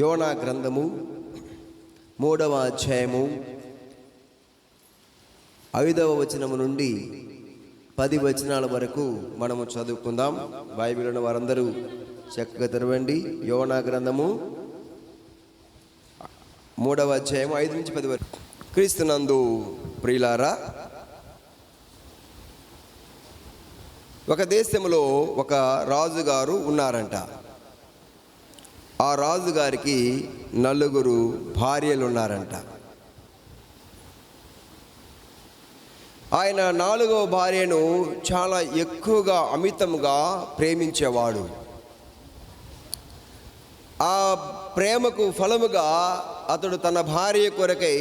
యోనా గ్రంథము 3వ అధ్యాయము 5వ వచనము నుండి 10 వచనాల వరకు మనము చదువుకుందాం. బైబిల్ ఉన్న వారందరూ చక్కగా తెరవండి. యోనా గ్రంథము 3వ అధ్యాయము 5 నుంచి 10 వరకు. క్రీస్తునందు ప్రియులారా, ఒక దేశంలో ఒక రాజుగారు ఉన్నారంట. ఆ రాజుగారికి 4 భార్యలు ఉన్నారంట. ఆయన 4వ భార్యను చాలా ఎక్కువగా అమితంగా ప్రేమించేవాడు. ఆ ప్రేమకు ఫలముగా అతడు తన భార్య కొరకై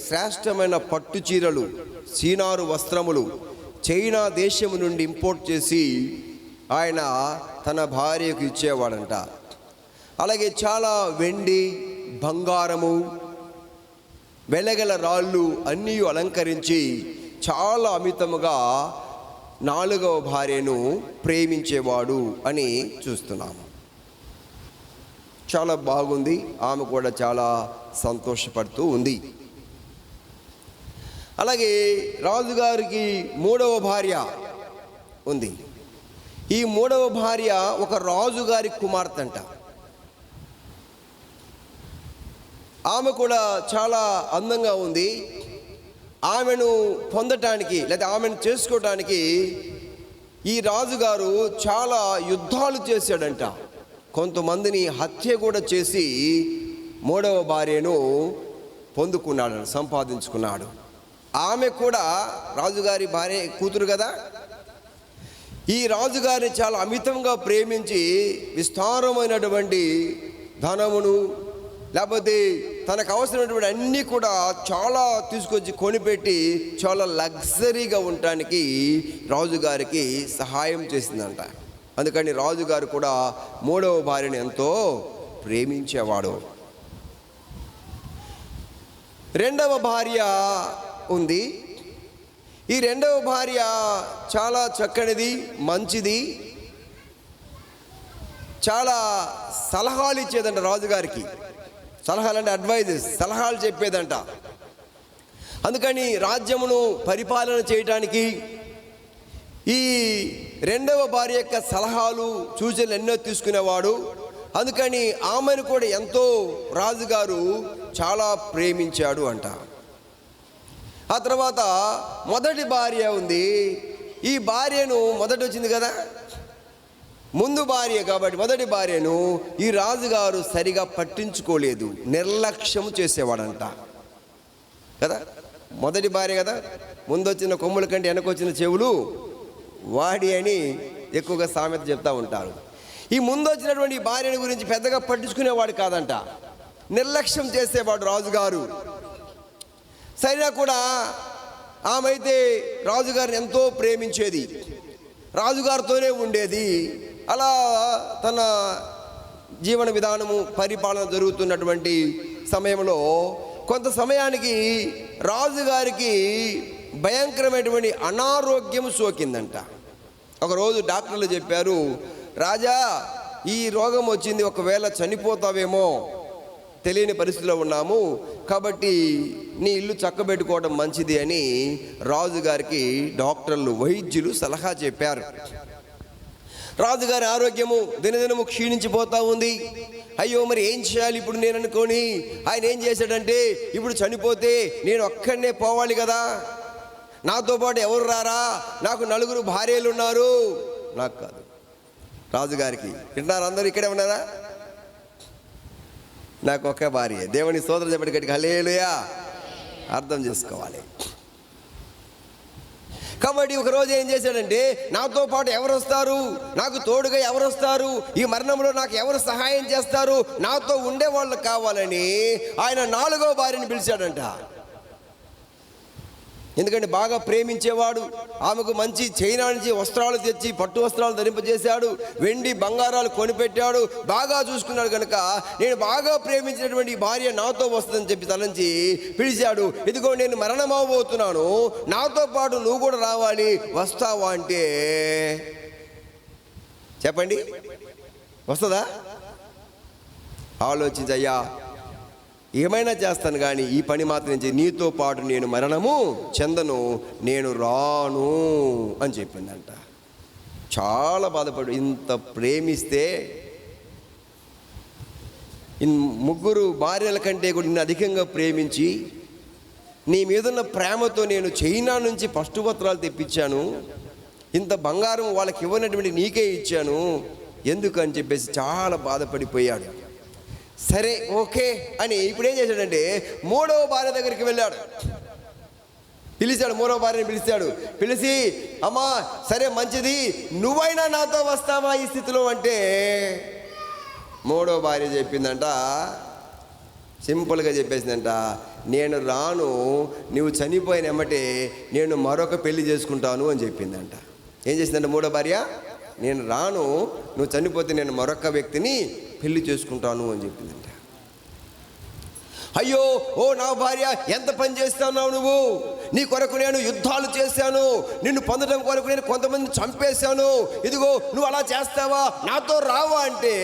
శ్రేష్టమైన పట్టు చీరలు, సీనారు వస్త్రములు చైనా దేశము నుండి ఇంపోర్ట్ చేసి ఆయన తన భార్యకు ఇచ్చేవాడంట. అలాగే చాలా వెండి, బంగారము, వెలగల రాళ్ళు అన్నీ అలంకరించి చాలా అమితముగా 4వ భార్యను ప్రేమించేవాడు అని చూస్తున్నాము. చాలా బాగుంది. ఆమె కూడా చాలా సంతోషపడుతూ ఉంది. అలాగే రాజుగారికి 3వ భార్య ఉంది. ఈ 3వ భార్య ఒక రాజుగారి కుమార్తె అంట. ఆమె కూడా చాలా అందంగా ఉంది. ఆమెను పొందటానికి లేదా ఆమెను చేసుకోవటానికి ఈ రాజుగారు చాలా యుద్ధాలు చేశాడంట. కొంతమందిని హత్య కూడా చేసి 3వ భార్యను పొందుకున్నాడు, సంపాదించుకున్నాడు. ఆమె కూడా రాజుగారి భార్య కూతురు కదా. ఈ రాజుగారిని చాలా అమితంగా ప్రేమించి విస్తారమైనటువంటి ధనమును లేకపోతే తనకు అవసరమైనటువంటి అన్నీ కూడా చాలా తీసుకొచ్చి కొనిపెట్టి చాలా లగ్జరీగా ఉండటానికి రాజుగారికి సహాయం చేసిందంట. అందుకని రాజుగారు కూడా 3వ భార్యను ఎంతో ప్రేమించేవాడు. 2వ భార్య ఉంది. ఈ 2వ భార్య చాలా చక్కనిది, మంచిది, చాలా సలహాలు ఇచ్చేదంట రాజుగారికి. సలహాలు అంటే అడ్వైజెస్, సలహాలు చెప్పేదంట. అందుకని రాజ్యమును పరిపాలన చేయటానికి ఈ 2వ భార్య యొక్క సలహాలు, సూచనలు ఎన్నో తీసుకునేవాడు. అందుకని ఆమెను కూడా ఎంతో రాజుగారు చాలా ప్రేమించాడు అంట. ఆ తర్వాత మొదటి భార్య ఉంది. ఈ భార్యను మొదట వచ్చింది కదా, ముందు భార్య కాబట్టి మొదటి భార్యను ఈ రాజుగారు సరిగా పట్టించుకోలేదు, నిర్లక్ష్యం చేసేవాడంట కదా. మొదటి భార్య కదా, ముందు వచ్చిన కొమ్ముల కంటే వెనకొచ్చిన చెవులు వాడి అని ఎక్కువగా సామెత చెప్తా ఉంటారు. ఈ ముందు వచ్చినటువంటి భార్యని గురించి పెద్దగా పట్టించుకునేవాడు కాదంట, నిర్లక్ష్యం చేసేవాడు రాజుగారు. సరిగా కూడా ఆమె అయితే రాజుగారిని ఎంతో ప్రేమించేది, రాజుగారితోనే ఉండేది. అలా తన జీవన విధానము, పరిపాలన జరుగుతున్నటువంటి సమయంలో కొంత సమయానికి రాజుగారికి భయంకరమైనటువంటి అనారోగ్యం సోకిందంట. ఒకరోజు డాక్టర్లు చెప్పారు, రాజా ఈ రోగం వచ్చింది, ఒకవేళ చనిపోతావేమో తెలియని పరిస్థితిలో ఉన్నాము, కాబట్టి నీ ఇల్లు చక్కబెట్టుకోవడం మంచిది అని రాజుగారికి డాక్టర్లు, వైద్యులు సలహా చెప్పారు. రాజుగారి ఆరోగ్యము దినదినము క్షీణించిపోతూ ఉంది. అయ్యో మరి ఏం చేయాలి ఇప్పుడు నేను అనుకోని ఆయన ఏం చేశాడంటే, ఇప్పుడు చనిపోతే నేను ఒక్కడనే పోవాలి కదా, నాతో పాటు ఎవరు రారా, నాకు 4 భార్యలు ఉన్నారు. నాకు కాదు, రాజుగారికి. వింటున్నారు అందరూ? ఇక్కడే ఉన్నారా? నాకు ఒక్క భార్య. దేవుని స్తోత్రం చెప్పండి గట్టిగా, హల్లెలూయా. అర్థం చేసుకోవాలి. కాబట్టి ఒకరోజు ఏం చేశాడంటే, నాతో పాటు ఎవరు వస్తారు, నాకు తోడుగా ఎవరు వస్తారు, ఈ మరణంలో నాకు ఎవరు సహాయం చేస్తారు, నాతో ఉండేవాళ్ళు కావాలని ఆయన 4వ భార్యని పిలిచాడంట. ఎందుకంటే బాగా ప్రేమించేవాడు. ఆమెకు మంచి చైనా నుంచి వస్త్రాలు తెచ్చి పట్టు వస్త్రాలు ధరింపజేశాడు, వెండి బంగారాలు కొనిపెట్టాడు, బాగా చూసుకున్నాడు. కనుక నేను బాగా ప్రేమించినటువంటి భార్య నాతో వస్తుందని చెప్పి తలంచి పిలిచాడు. ఇదిగో నేను మరణం అవ్వబోతున్నాను, నాతో పాటు నువ్వు కూడా రావాలి, వస్తావా అంటే చెప్పండి, వస్తుందా? ఆలోచించయ్యా, ఏమైనా చేస్తాను కానీ ఈ పని మాత్రం నీతో పాటు నేను మరణము చెందను, నేను రాను అని చెప్పిందంట. చాలా బాధపడు. ఇంత ప్రేమిస్తే ముగ్గురు భార్యల కంటే కూడా నిన్ను అధికంగా ప్రేమించి నీ మీదున్న ప్రేమతో నేను చైనా నుంచి పట్టుపత్రాలు తెప్పించాను, ఇంత బంగారం వాళ్ళకి ఇవ్వనటువంటి నీకే ఇచ్చాను, ఎందుకు అని చెప్పేసి చాలా బాధపడిపోయాడు. సరే ఓకే అని ఇప్పుడు ఏం చేశాడంటే మూడవ భార్య దగ్గరికి వెళ్ళాడు. పిలిచాడు, మూడవ భార్యని పిలిచి అమ్మా సరే మంచిది, నువ్వైనా నాతో వస్తావా ఈ స్థితిలో అంటే మూడవ భార్య చెప్పిందంట, సింపుల్గా చెప్పేసిందంట, నేను రాను, నువ్వు చనిపోయిన ఎమ్మటే నేను మరొక పెళ్లి చేసుకుంటాను అని చెప్పిందంట. ఏం చేసిందంట మూడో భార్య, నేను రాను, నువ్వు చనిపోతే నేను మరొక వ్యక్తిని పెళ్లి చేసుకుంటాను అని చెప్పిందంట. అయ్యో ఓ నా భార్య, ఎంత పని చేస్తున్నావు నువ్వు, నీ కొరకు నేను యుద్ధాలు చేశాను, నిన్ను పొందడం కొరకు నేను కొంతమందిని చంపేశాను, ఇదిగో నువ్వు అలా చేస్తావా, నాతో రావా అంటే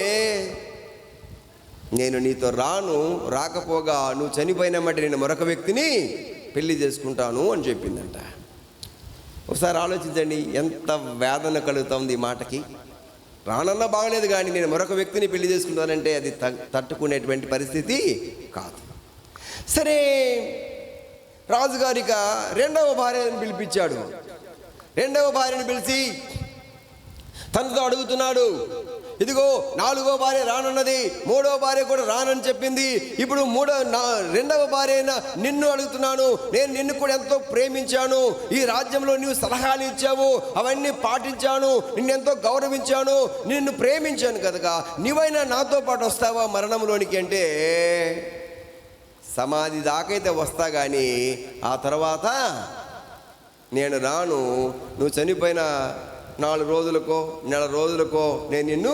నేను నీతో రాను, రాకపోగా నువ్వు చనిపోయినమ్మంటే నేను మరొక వ్యక్తిని పెళ్లి చేసుకుంటాను అని చెప్పిందంట. ఒకసారి ఆలోచించండి, ఎంత వేదన కలుగుతుంది ఈ మాటకి. రానన్నా బాగలేదు కానీ నేను మరొక వ్యక్తిని పెళ్లి చేసుకుంటానంటే అది తట్టుకునేటువంటి పరిస్థితి కాదు. సరే రాజుగారిక రెండవ భార్యను పిలిపించాడు. రెండవ భార్యను పిలిచి తనతో అడుగుతున్నాడు, ఇదిగో నాలుగో భార్య రానున్నది, మూడో భార్య కూడా రానని చెప్పింది, ఇప్పుడు రెండవ భార్య అయినా నిన్ను అడుగుతున్నాను, నేను నిన్ను కూడా ఎంతో ప్రేమించాను, ఈ రాజ్యంలో నీవు సలహాలు ఇచ్చావు, అవన్నీ పాటించాను, నిన్నెంతో గౌరవించాను, నిన్ను ప్రేమించాను కనుక నీవైనా నాతో పాటు వస్తావా మరణంలోనికి అంటే సమాధి దాకైతే వస్తా కానీ ఆ తర్వాత నేను రాను, నువ్వు చనిపోయిన 4 రోజులకో నెల రోజులకో నేను నిన్ను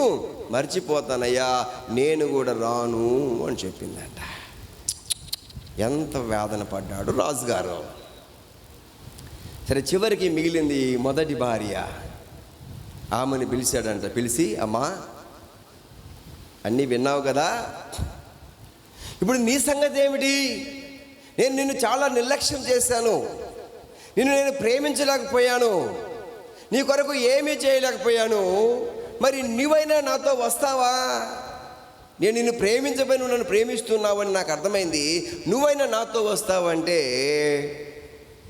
మర్చిపోతానయ్యా, నేను కూడా రాను అని చెప్పిందంట. ఎంత వేదన పడ్డాడు రాజుగారు. సరే చివరికి మిగిలింది మొదటి భార్య. ఆమెను పిలిచాడంట. పిలిచి అమ్మా అన్నీ విన్నావు కదా, ఇప్పుడు నీ సంగతి ఏమిటి, నేను నిన్ను చాలా నిర్లక్ష్యం చేశాను, నిన్ను నేను ప్రేమించలేకపోయాను, నీ కొరకు ఏమీ చేయలేకపోయాను, మరి నీవైనా నాతో వస్తావా, నేను నిన్ను ప్రేమించబోయి నువ్వు నన్ను ప్రేమిస్తున్నావని నాకు అర్థమైంది, నువ్వైనా నాతో వస్తావంటే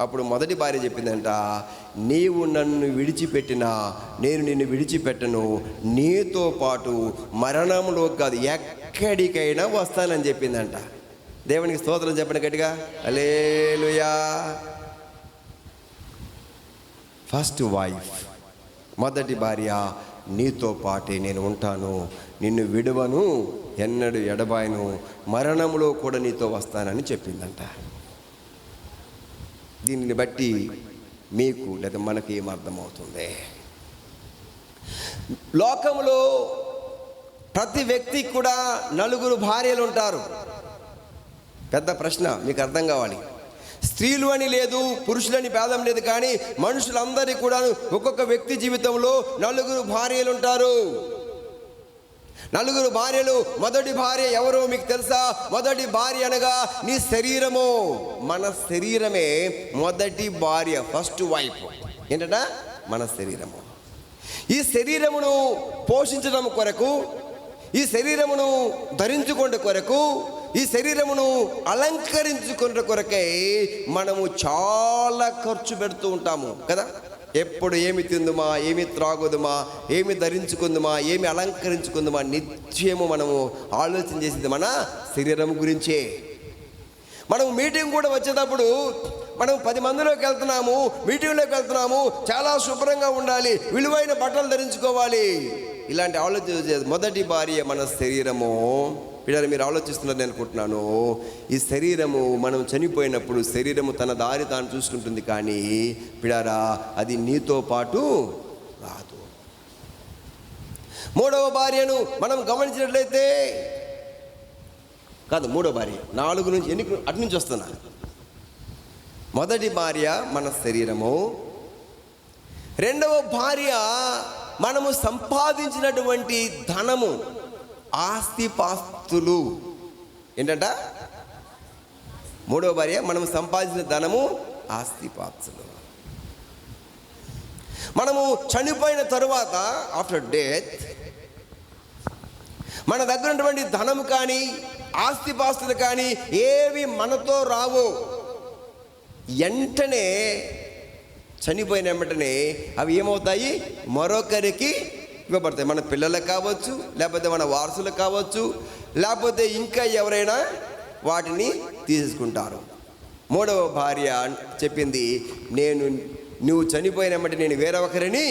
అప్పుడు మొదటి భార్య చెప్పిందంట, నీవు నన్ను విడిచిపెట్టినా నేను నిన్ను విడిచిపెట్టను, నీతో పాటు మరణంలో కాదు ఎక్కడికైనా వస్తానని చెప్పిందంట. దేవునికి స్తోత్రం చెప్పండి గట్టిగా, హల్లెలూయా. ఫస్ట్ వైఫ్, మొదటి భార్య, నీతో పాటే నేను ఉంటాను, నిన్ను విడువను, ఎన్నడూ ఎడబాయను, మరణంలో కూడా నీతో వస్తానని చెప్పిందంట. దీనిని బట్టి మీకు లేదా మనకి ఏమర్థమవుతుంది, లోకంలో ప్రతి వ్యక్తికి కూడా 4 భార్యలు ఉంటారు. పెద్ద ప్రశ్న మీకు అర్థం కావాలి. స్త్రీలు అని లేదు, పురుషులని భేదం లేదు, కానీ మనుషులందరికీ కూడా ఒక్కొక్క వ్యక్తి జీవితంలో 4 భార్యలు ఉంటారు. 4 భార్యలు. మొదటి భార్య ఎవరో మీకు తెలుసా? మొదటి భార్య అనగా నీ శరీరము. మన శరీరమే మొదటి భార్య, ఫస్ట్ వైఫ్. ఏంటట? మన శరీరము. ఈ శరీరమును పోషించడం కొరకు, ఈ శరీరమును ధరించుకునే కొరకు, ఈ శరీరమును అలంకరించుకునే కొరకై మనము చాలా ఖర్చు పెడుతూ ఉంటాము కదా. ఎప్పుడు ఏమి తిందుమా, ఏమి త్రాగుదుమా, ఏమి ధరించుకుందుమా, ఏమి అలంకరించుకుందుమా, నిత్యము మనము ఆలోచన చేసేది మన శరీరం గురించే. మనం మీటింగ్ కూడా వచ్చేటప్పుడు మనం 10 మందిలోకి వెళ్తున్నాము, మీటింగ్లోకి వెళ్తున్నాము, చాలా శుభ్రంగా ఉండాలి, విలువైన బట్టలు ధరించుకోవాలి, ఇలాంటి ఆలోచన చేసేది. మొదటి భార్య మన శరీరము. పిల్లలు మీరు ఆలోచిస్తున్నారని అనుకుంటున్నాను. ఈ శరీరము మనం చనిపోయినప్పుడు శరీరము తన దారి తాను చూసుకుంటుంది, కానీ పిల్లరా అది నీతో పాటు రాదు. మూడవ భార్యను మనం గమనించినట్లయితే, కాదు మూడో భార్య, 4 నుంచి ఎన్ని అటు నుంచి వస్తున్నా. మొదటి భార్య మన శరీరము. రెండవ భార్య మనము సంపాదించినటువంటి ధనము. ఆస్తిపాస్తులు. ఏంటంట? మూడవ భార్య మనం సంపాదించిన ధనము ఆస్తిపాస్తులు. మనము చనిపోయిన తరువాత ఆఫ్టర్ డెత్ మన దగ్గర ఉన్నటువంటి ధనము కానీ ఆస్తిపాస్తులు కానీ ఏవి మనతో రావు. వెంటనే చనిపోయిన వెంటనే అవి ఏమవుతాయి? మరొకరికి ఇవ్వబడతాయి. మన పిల్లలకు కావచ్చు, లేకపోతే మన వారసులకు కావచ్చు, లేకపోతే ఇంకా ఎవరైనా వాటిని తీసుకుంటారు. మూడవ భార్య చెప్పింది, నువ్వు చనిపోయిన వెంటనే నేను వేరే ఒకరిని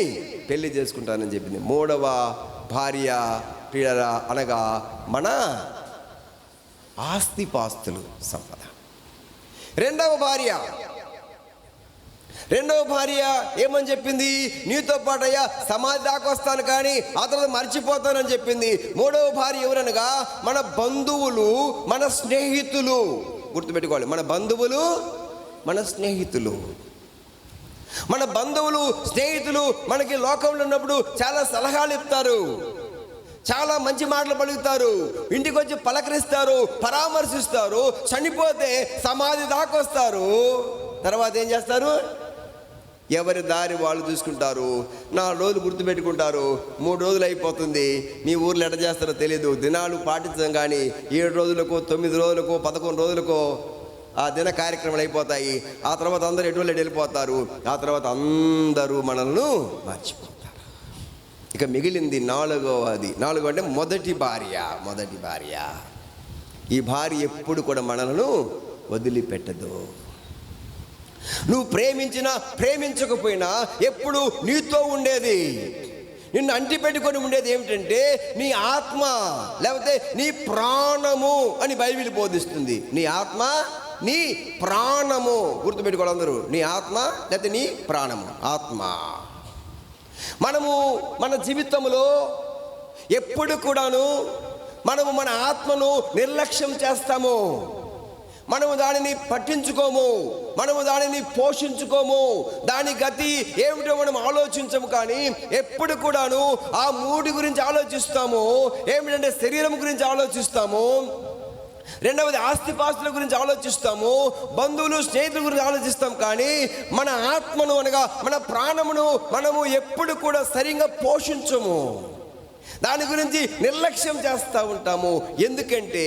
పెళ్లి చేసుకుంటానని చెప్పింది. మూడవ భార్య ప్రియులారా అనగా మన ఆస్తిపాస్తులు, సంపద. రెండవ భార్య ఏమని చెప్పింది? నీతో పాటు అయ్యా సమాధి దాకా వస్తాను కానీ ఆ తర్వాత మర్చిపోతానని చెప్పింది. మూడవ భార్య ఎవరనగా మన బంధువులు, మన స్నేహితులు. గుర్తుపెట్టుకోవాలి, మన బంధువులు, మన స్నేహితులు. మన బంధువులు స్నేహితులు మనకి లోకంలో ఉన్నప్పుడు చాలా సలహాలు ఇస్తారు, చాలా మంచి మాటలు పలుకుతారు, ఇంటికి వచ్చి పలకరిస్తారు, పరామర్శిస్తారు. చనిపోతే సమాధి దాకా వస్తారు. తర్వాత ఏం చేస్తారు? ఎవరి దారి వాళ్ళు చూసుకుంటారు. 4 రోజులు గుర్తుపెట్టుకుంటారు, 3 రోజులు అయిపోతుంది. మీ ఊర్లో ఎట్ట చేస్తారో తెలియదు. దినాలు పాటించడం కానీ 7 రోజులకు, 9 రోజులకు, 11 రోజులకు ఆ దిన కార్యక్రమాలు అయిపోతాయి. ఆ తర్వాత అందరూ ఎటువంటి వెళ్ళిపోతారు. ఆ తర్వాత అందరూ మనల్ని మర్చిపోతారు. ఇక మిగిలింది నాలుగవది. అంటే మొదటి భార్య. ఈ భార్య ఎప్పుడు కూడా మనలను వదిలిపెట్టదు. నువ్వు ప్రేమించినా ప్రేమించకపోయినా ఎప్పుడు నీతో ఉండేది, నిన్ను అంటిపెట్టుకొని ఉండేది ఏమిటంటే నీ ఆత్మ, లేకపోతే నీ ప్రాణము అని బైబిల్ బోధిస్తుంది. నీ ఆత్మ, నీ ప్రాణము. గుర్తుపెట్టుకోవాలి అందరూ, నీ ఆత్మ లేకపోతే నీ ప్రాణము. ఆత్మ. మనము మన జీవితంలో ఎప్పుడు కూడాను మనము మన ఆత్మను నిర్లక్ష్యం చేస్తాము. మనము దానిని పట్టించుకోము, మనము దానిని పోషించుకోము. దాని గతి ఏమిటో మనం ఆలోచించము. కానీ ఎప్పుడు కూడాను ఆ 3 గురించి ఆలోచిస్తాము. ఏమిటంటే శరీరం గురించి ఆలోచిస్తాము, రెండవది ఆస్తిపాస్తుల గురించి ఆలోచిస్తాము, బంధువులు స్నేహితుల గురించి ఆలోచిస్తాం. కానీ మన ఆత్మను అనగా మన ప్రాణమును మనము ఎప్పుడు కూడా సరిగ్గా పోషించము. దాని గురించి నిర్లక్ష్యం చేస్తూ ఉంటాము. ఎందుకంటే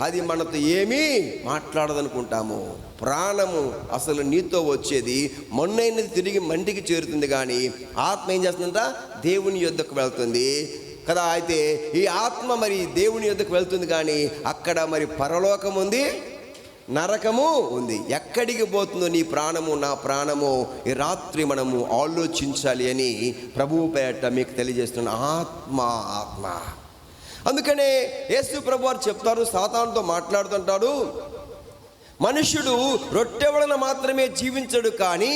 అది మనతో ఏమీ మాట్లాడదనుకుంటాము. ప్రాణము అసలు నీతో వచ్చేది మొన్నైనది తిరిగి మంటికి చేరుతుంది, కానీ ఆత్మ ఏం చేస్తుందంట? దేవుని యొద్దకు వెళ్తుంది కదా. అయితే ఈ ఆత్మ మరి దేవుని యొద్దకు వెళ్తుంది, కానీ అక్కడ మరి పరలోకం ఉంది, నరకము ఉంది. ఎక్కడికి పోతుందో నీ ప్రాణము, నా ప్రాణము, ఈ రాత్రి మనము ఆలోచించాలి అని ప్రభువు పేరట మీకు తెలియజేస్తున్న ఆత్మ. అందుకనే యేసు ప్రభు వారు చెప్తారు, సాతానుతో మాట్లాడుతుంటాడు, మనుష్యుడు రొట్టె వలన మాత్రమే జీవించడు, కానీ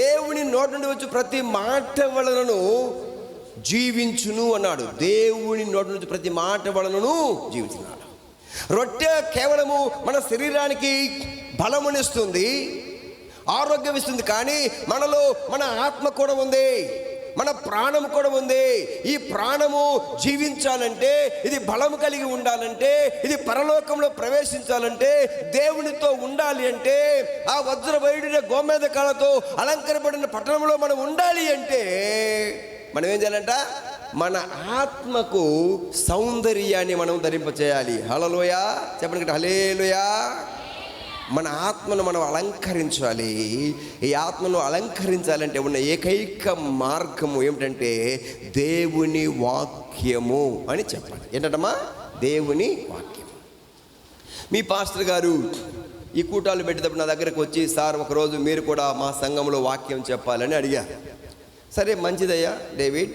దేవుని నోటి నుండి వచ్చి ప్రతి మాట వలనను జీవించును అన్నాడు. దేవుని నోటి నుంచి ప్రతి మాట వలనను జీవించున్నాడు. రొట్టె కేవలము మన శరీరానికి బలమునిస్తుంది, ఆరోగ్యం ఇస్తుంది, కానీ మనలో మన ఆత్మ కూడా ఉంది, మన ప్రాణం కూడా ఉంది. ఈ ప్రాణము జీవించాలంటే, ఇది బలము కలిగి ఉండాలంటే, ఇది పరలోకంలో ప్రవేశించాలంటే, దేవునితో ఉండాలి అంటే, ఆ వజ్ర వైడూర్య గోమేధ కాళ్ళతో అలంకరింపబడిన పట్టణంలో మనం ఉండాలి అంటే మనం ఏం చేయాలంట? మన ఆత్మకు సౌందర్యాన్ని మనం ధరింపచేయాలి. హల్లెలూయా చెప్పండి, హల్లెలూయా. మన ఆత్మను మనం అలంకరించాలి. ఈ ఆత్మను అలంకరించాలంటే ఉన్న ఏకైక మార్గము ఏమిటంటే దేవుని వాక్యము అని చెప్పాలి. ఏంటమ్మా? దేవుని వాక్యం. మీ పాస్టర్ గారు ఈ కూటాలు పెట్టేటప్పుడు నా దగ్గరకు వచ్చి, సార్ ఒకరోజు మీరు కూడా మా సంఘంలో వాక్యం చెప్పాలని అడిగారు. సరే మంచిదయ్యా డేవిడ్,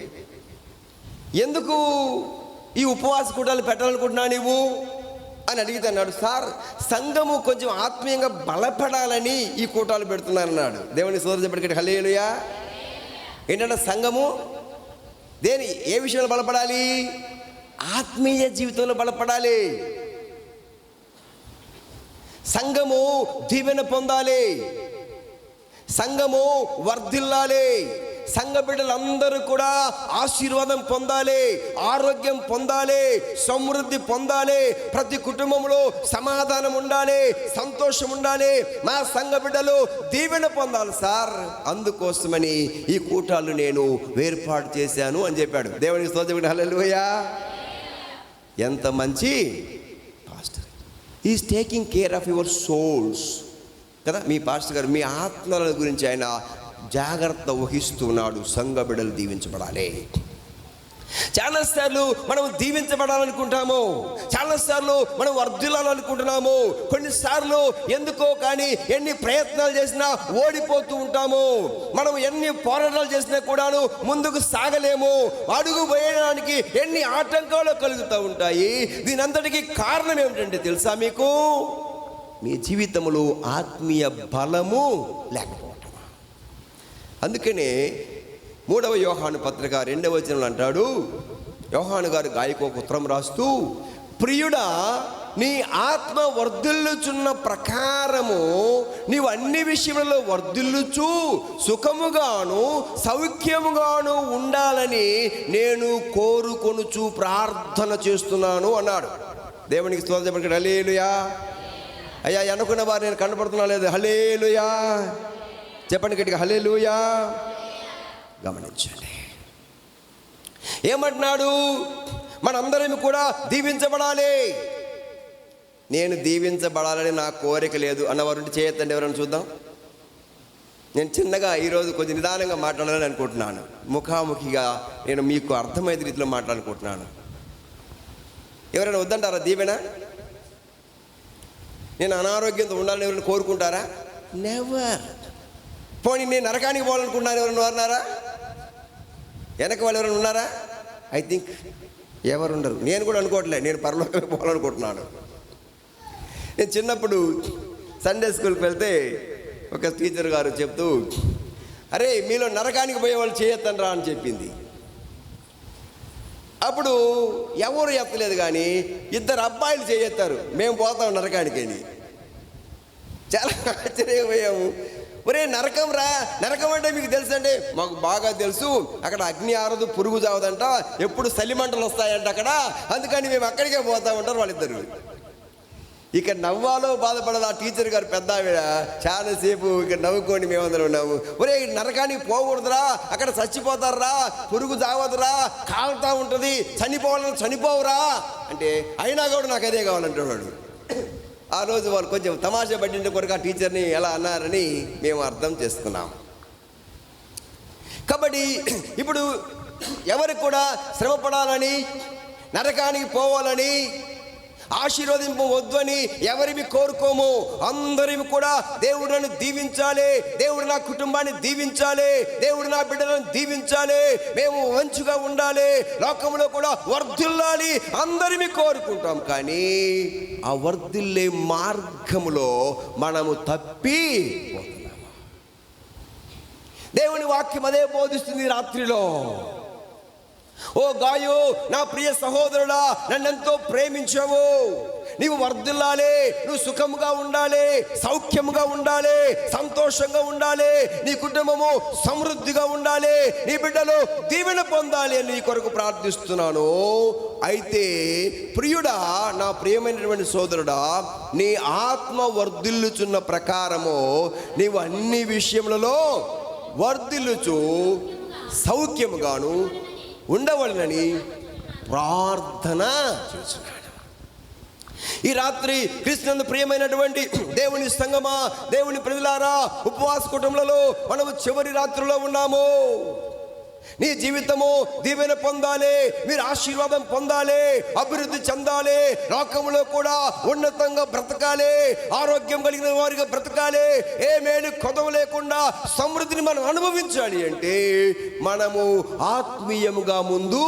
ఎందుకు ఈ ఉపవాస కూటాలు పెట్టాలనుకుంటున్నావు నీవు అని అడిగితే అన్నాడు, సార్ సంఘము కొంచెం ఆత్మీయంగా బలపడాలని ఈ కూటాలు పెడుతున్నానన్నాడు. దేవుని సోదరు చెప్పటికి హల్లెలూయా. ఏంటంటే సంఘము ఏ విషయంలో బలపడాలి? ఆత్మీయ జీవితంలో బలపడాలి. సంఘము దీవెన పొందాలి, సంఘము వర్ధిల్లాలి, సంఘ బిడ్డలందరూ కూడా ఆశీర్వాదం పొందాలి, ఆరోగ్యం పొందాలి, సమృద్ధి పొందాలి, ప్రతి కుటుంబంలో సమాధానం ఉండాలి, సంతోషం ఉండాలి, మా సంఘ బిడ్డలు దీవెన పొందాలి సార్, అందుకోసమని ఈ కూటాలు నేను ఏర్పాటు చేశాను అని చెప్పాడు. దేవునికి స్తోత్రం, హల్లెలూయా. ఎంత మంచి pastor, is taking care of your souls కదా. మీ పాస్టర్ గారు మీ ఆత్మల గురించి ఆయన జాగ్రత్త వహిస్తున్నాడు. సంఘ బిడ్డలు దీవించబడాలి. చాలాసార్లు మనం దీవించబడాలనుకుంటాము, చాలాసార్లు మనం వర్ధిల్లాలనుకుంటున్నాము, కొన్నిసార్లు ఎందుకో కానీ ఎన్ని ప్రయత్నాలు చేసినా ఓడిపోతూ ఉంటాము. మనం ఎన్ని పోరాటాలు చేసినా కూడాను ముందుకు సాగలేము, అడుగు వేయడానికి ఎన్ని ఆటంకాలు కలుగుతూ ఉంటాయి. దీని అంతటికీ కారణం ఏమిటంటే తెలుసా మీకు? మీ జీవితంలో ఆత్మీయ బలము లేకపోవటం. అందుకనే 3వ యోహాను పత్రిక 2వ వచనంలో అంటాడు, యోహాను గారు గాయకు ఉత్తరం రాస్తూ, ప్రియుడా నీ ఆత్మ వర్ధిల్లుచున్న ప్రకారము నీవు అన్ని విషయములలో వర్ధిల్లుచు సుఖముగాను సౌఖ్యముగాను ఉండాలని నేను కోరుకొనుచు ప్రార్థన చేస్తున్నాను అన్నాడు. దేవునికి స్తోత్రం చెప్పండి, హల్లెలూయా. అయ్యా అనుకున్న వారు నేను కనపడుతున్నా లేదు? హల్లెలూయా చెప్పండి గట్టిగా, హల్లెలూయా. గమనించండి ఏమంటున్నాడు? మనందరం కూడా దీవించబడాలి. నేను దీవించబడాలని నా కోరిక లేదు అన్నవారు చేయొద్దండి, ఎవరైనా చూద్దాం. నేను చిన్నగా ఈరోజు కొంచెం నిదానంగా మాట్లాడాలని అనుకుంటున్నాను. ముఖాముఖిగా నేను మీకు అర్థమయ్యే రీతిలో మాట్లాడుకుంటున్నాను. ఎవరైనా వద్దంటారా దీవెన? నేను అనారోగ్యంతో ఉండాలని ఎవరైనా కోరుకుంటారా? నెవర్. పోనీ నేను నరకానికి పోవాలనుకుంటున్నాను, ఎవరైనా ఉన్నారా? వెనక వాళ్ళు ఎవరైనా ఉన్నారా? ఐ థింక్ ఎవరు ఉండరు. నేను కూడా అనుకోవట్లేదు, నేను పరలోకానికి పోవాలనుకుంటున్నాను. నేను చిన్నప్పుడు సండే స్కూల్కి వెళ్తే ఒక టీచర్ గారు చెప్తూ, అరే మీలో నరకానికి పోయే వాళ్ళు చేయొద్దండ్రా అని చెప్పింది. అప్పుడు ఎవరు ఎత్తలేదు, కానీ 2 అబ్బాయిలు చేయెత్తారు, మేము పోతాం నరకానికి అని. చాలా ఆశ్చర్యపోయాము. ఒరే నరకం రా, నరకం అంటే మీకు తెలుసు అంటే, మాకు బాగా తెలుసు, అక్కడ అగ్ని ఆరదు, పురుగు చావదంట, ఎప్పుడు చలిమంటలు వస్తాయంట అక్కడ, అందుకని మేము అక్కడికే పోతామంటారు వాళ్ళిద్దరు. ఇక నవ్వాలో బాధపడదు ఆ టీచర్ గారు పెద్ద ఆవిడ. చాలాసేపు ఇక నవ్వుకొని మేమందరం ఉన్నాము. ఒరే నరకానికి పోకూడదురా, అక్కడ చచ్చిపోతారా, పురుగు చావదురా, కాలుతా ఉంటుంది, చనిపోవాలని చనిపోవురా అంటే, అయినా కూడా నాకు అదే కావాలంటున్నాడు. ఆ రోజు వాళ్ళు కొంచెం తమాషా పట్టిన కొరకు ఆ టీచర్ని ఎలా అన్నారని మేము అర్థం చేసుకున్నాం. కాబట్టి ఇప్పుడు ఎవరికి కూడా శ్రమ పడాలని, నరకానికి పోవాలని, ఆశీర్వదింపు వద్దని ఎవరిని కోరుకోము. అందరిని కూడా దేవుడు నన్ను దీవించాలి, దేవుడు నా కుటుంబాన్ని దీవించాలి, దేవుడు నా బిడ్డలను దీవించాలి, మేము మంచిగా ఉండాలి, లోకంలో కూడా వర్ధిల్లాలి అందరిని కోరుకుంటాం. కానీ ఆ వర్ధిల్లే మార్గములో మనము తప్పి పోతున్నాము. దేవుని వాక్యం అదే బోధిస్తుంది రాత్రిలో. ఓ గాయు, నా ప్రియ సహోదరుడా, నన్నెంతో ప్రేమించావు, నీవు వర్ధిల్లాలి, నువ్వు సుఖముగా ఉండాలి, సౌఖ్యముగా ఉండాలి, సంతోషంగా ఉండాలి, నీ కుటుంబము సమృద్ధిగా ఉండాలి, నీ బిడ్డలు దీవెన పొందాలి అని నీ కొరకు ప్రార్థిస్తున్నాను. అయితే ప్రియుడా, నా ప్రియమైనటువంటి సోదరుడా, నీ ఆత్మ వర్ధిల్లుచున్న ప్రకారము నీవు అన్ని విషయములలో వర్ధిల్లుచు సౌఖ్యముగాను ఉండవలనని ప్రార్థన చేస్తున్నాడు. ఈ రాత్రి క్రీస్తునందు ప్రియమైనటువంటి దేవుని సంగమా, దేవుని ప్రజలారా, ఉపవాస కుటుంబంలో మనము చివరి రాత్రిలో ఉన్నాము. నీ జీవితము దీవెన పొందాలి, మీరు ఆశీర్వాదం పొందాలి, అభివృద్ధి చెందాలి, లోకంలో కూడా ఉన్నతంగా బ్రతకాలి, ఆరోగ్యం కలిగిన వారిగా బ్రతకాలి, ఏ మేలు కొదవ లేకుండా సమృద్ధిని మనం అనుభవించాలి అంటే మనము ఆత్మీయముగా ముందు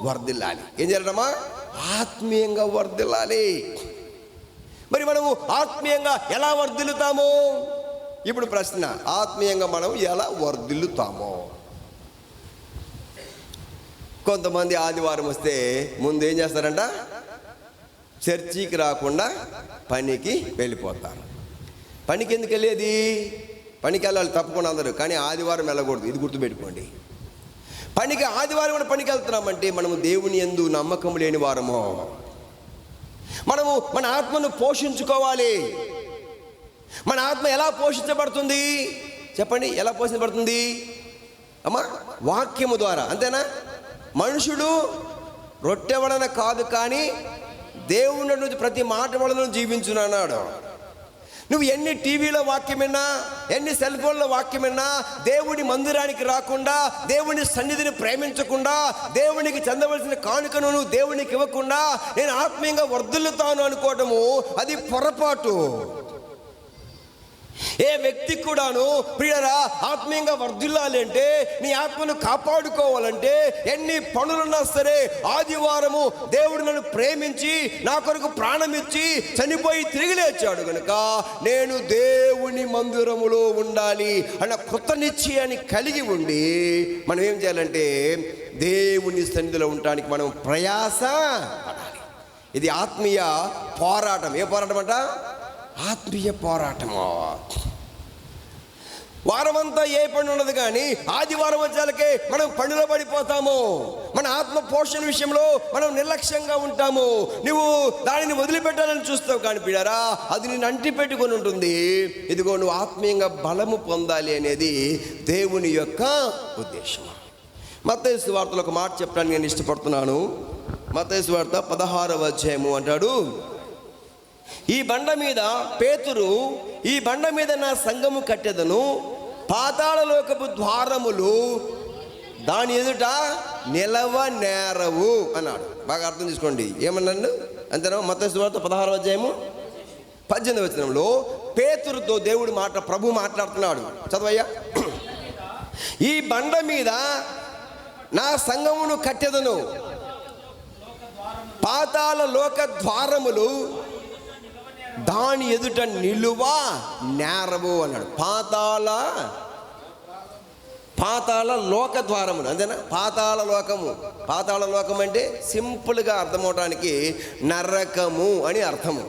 వర్ధిల్లాలి. ఏం చేయాలమ్మా? ఆత్మీయంగా వర్ధిల్లాలి. మరి మనము ఆత్మీయంగా ఎలా వర్ధిల్లుతాము? ఇప్పుడు ప్రశ్న, ఆత్మీయంగా మనం ఎలా వర్ధిల్లుతామో? కొంతమంది ఆదివారం వస్తే ముందు ఏం చేస్తారంట? చర్చికి రాకుండా పనికి వెళ్ళిపోతారు. పనికి ఎందుకు వెళ్ళేది? పనికి వెళ్ళాలి తప్పకుండా అందరూ, కానీ ఆదివారం వెళ్ళకూడదు. ఇది గుర్తుపెట్టుకోండి. పనికి ఆదివారం కూడా పనికి వెళ్తున్నామంటే మనము దేవుని యందు నమ్మకం లేని వారము. మనము మన ఆత్మను పోషించుకోవాలి. మన ఆత్మ ఎలా పోషించబడుతుంది చెప్పండి? ఎలా పోషించబడుతుంది అమ్మా? వాక్యము ద్వారా, అంతేనా? మనుషుడు రొట్టె వలన కాదు కానీ దేవుని నుంచి ప్రతి మాట వలన జీవించునన్నాడు. నువ్వు ఎన్ని టీవీలో వాక్యం విన్నా, ఎన్ని సెల్ ఫోన్లో వాక్యం విన్నా, దేవుడి మందిరానికి రాకుండా, దేవుని సన్నిధిని ప్రేమించకుండా, దేవునికి చెందవలసిన కానుకను నువ్వు దేవునికి ఇవ్వకుండా నేను ఆత్మీయంగా వర్ధిల్లుతాను అనుకోవటము అది పొరపాటు. ఏ వ్యక్తి కూడాను ప్రియరా ఆత్మీయంగా వర్ధిల్లాలి అంటే, నీ ఆత్మను కాపాడుకోవాలంటే ఎన్ని పనులున్నా సరే ఆదివారము దేవుడు నన్ను ప్రేమించి నా కొరకు ప్రాణం ఇచ్చి చనిపోయి తిరిగి లేచాడు కనుక నేను దేవుని మందిరములో ఉండాలి అన్న కృత నిశ్చయాన్ని కలిగి ఉండి మనం ఏం చేయాలంటే దేవుని సన్నిధిలో ఉండడానికి మనం ప్రయాస పడాలి. ఇది ఆత్మీయ పోరాటం. ఏ పోరాటం అంట? ఆత్మీయ పోరాటము. వారమంతా ఏ పని ఉండదు, కానీ ఆదివారం వచ్చాలకే మనం పనిలో పడిపోతాము. మన ఆత్మ పోషణ విషయంలో మనం నిర్లక్ష్యంగా ఉంటాము. నువ్వు దానిని వదిలిపెట్టాలని చూస్తావు, కానీ పిల్లరా అది నేను అంటి పెట్టుకొని ఉంటుంది. ఇదిగో నువ్వు ఆత్మీయంగా బలము పొందాలి అనేది దేవుని యొక్క ఉద్దేశం. మత్తయి సువార్తలో ఒక మాట చెప్పడానికి నేను ఇష్టపడుతున్నాను. మత్తయి సువార్త 16వ అధ్యాయము అంటాడు, ఈ బండ మీద పేతురు, ఈ బండ మీద నా సంఘము కట్టెదను, పాతాళ లోకపు ద్వారములు దాని ఎదుట నిలవ నేరవు అన్నాడు. బాగా అర్థం చేసుకోండి. ఏమన్నాడు? అంతేనా? మత్తయి సువార్త 16వ అధ్యాయము 18వ వచనంలో పేతురుతో దేవుడు ప్రభు మాట్లాడుతున్నాడు. చదవయ్యా. ఈ బండ మీద నా సంఘమును కట్టెదను, పాతాళ లోక ద్వారములు దాని ఎదుట నిలువ నేరవు అన్నాడు. పాతాళ లోక ద్వారములు, అంతేనా? పాతాళ లోకము. పాతాళ లోకం అంటే సింపుల్గా అర్థమవడానికి నరకము అని అర్థము,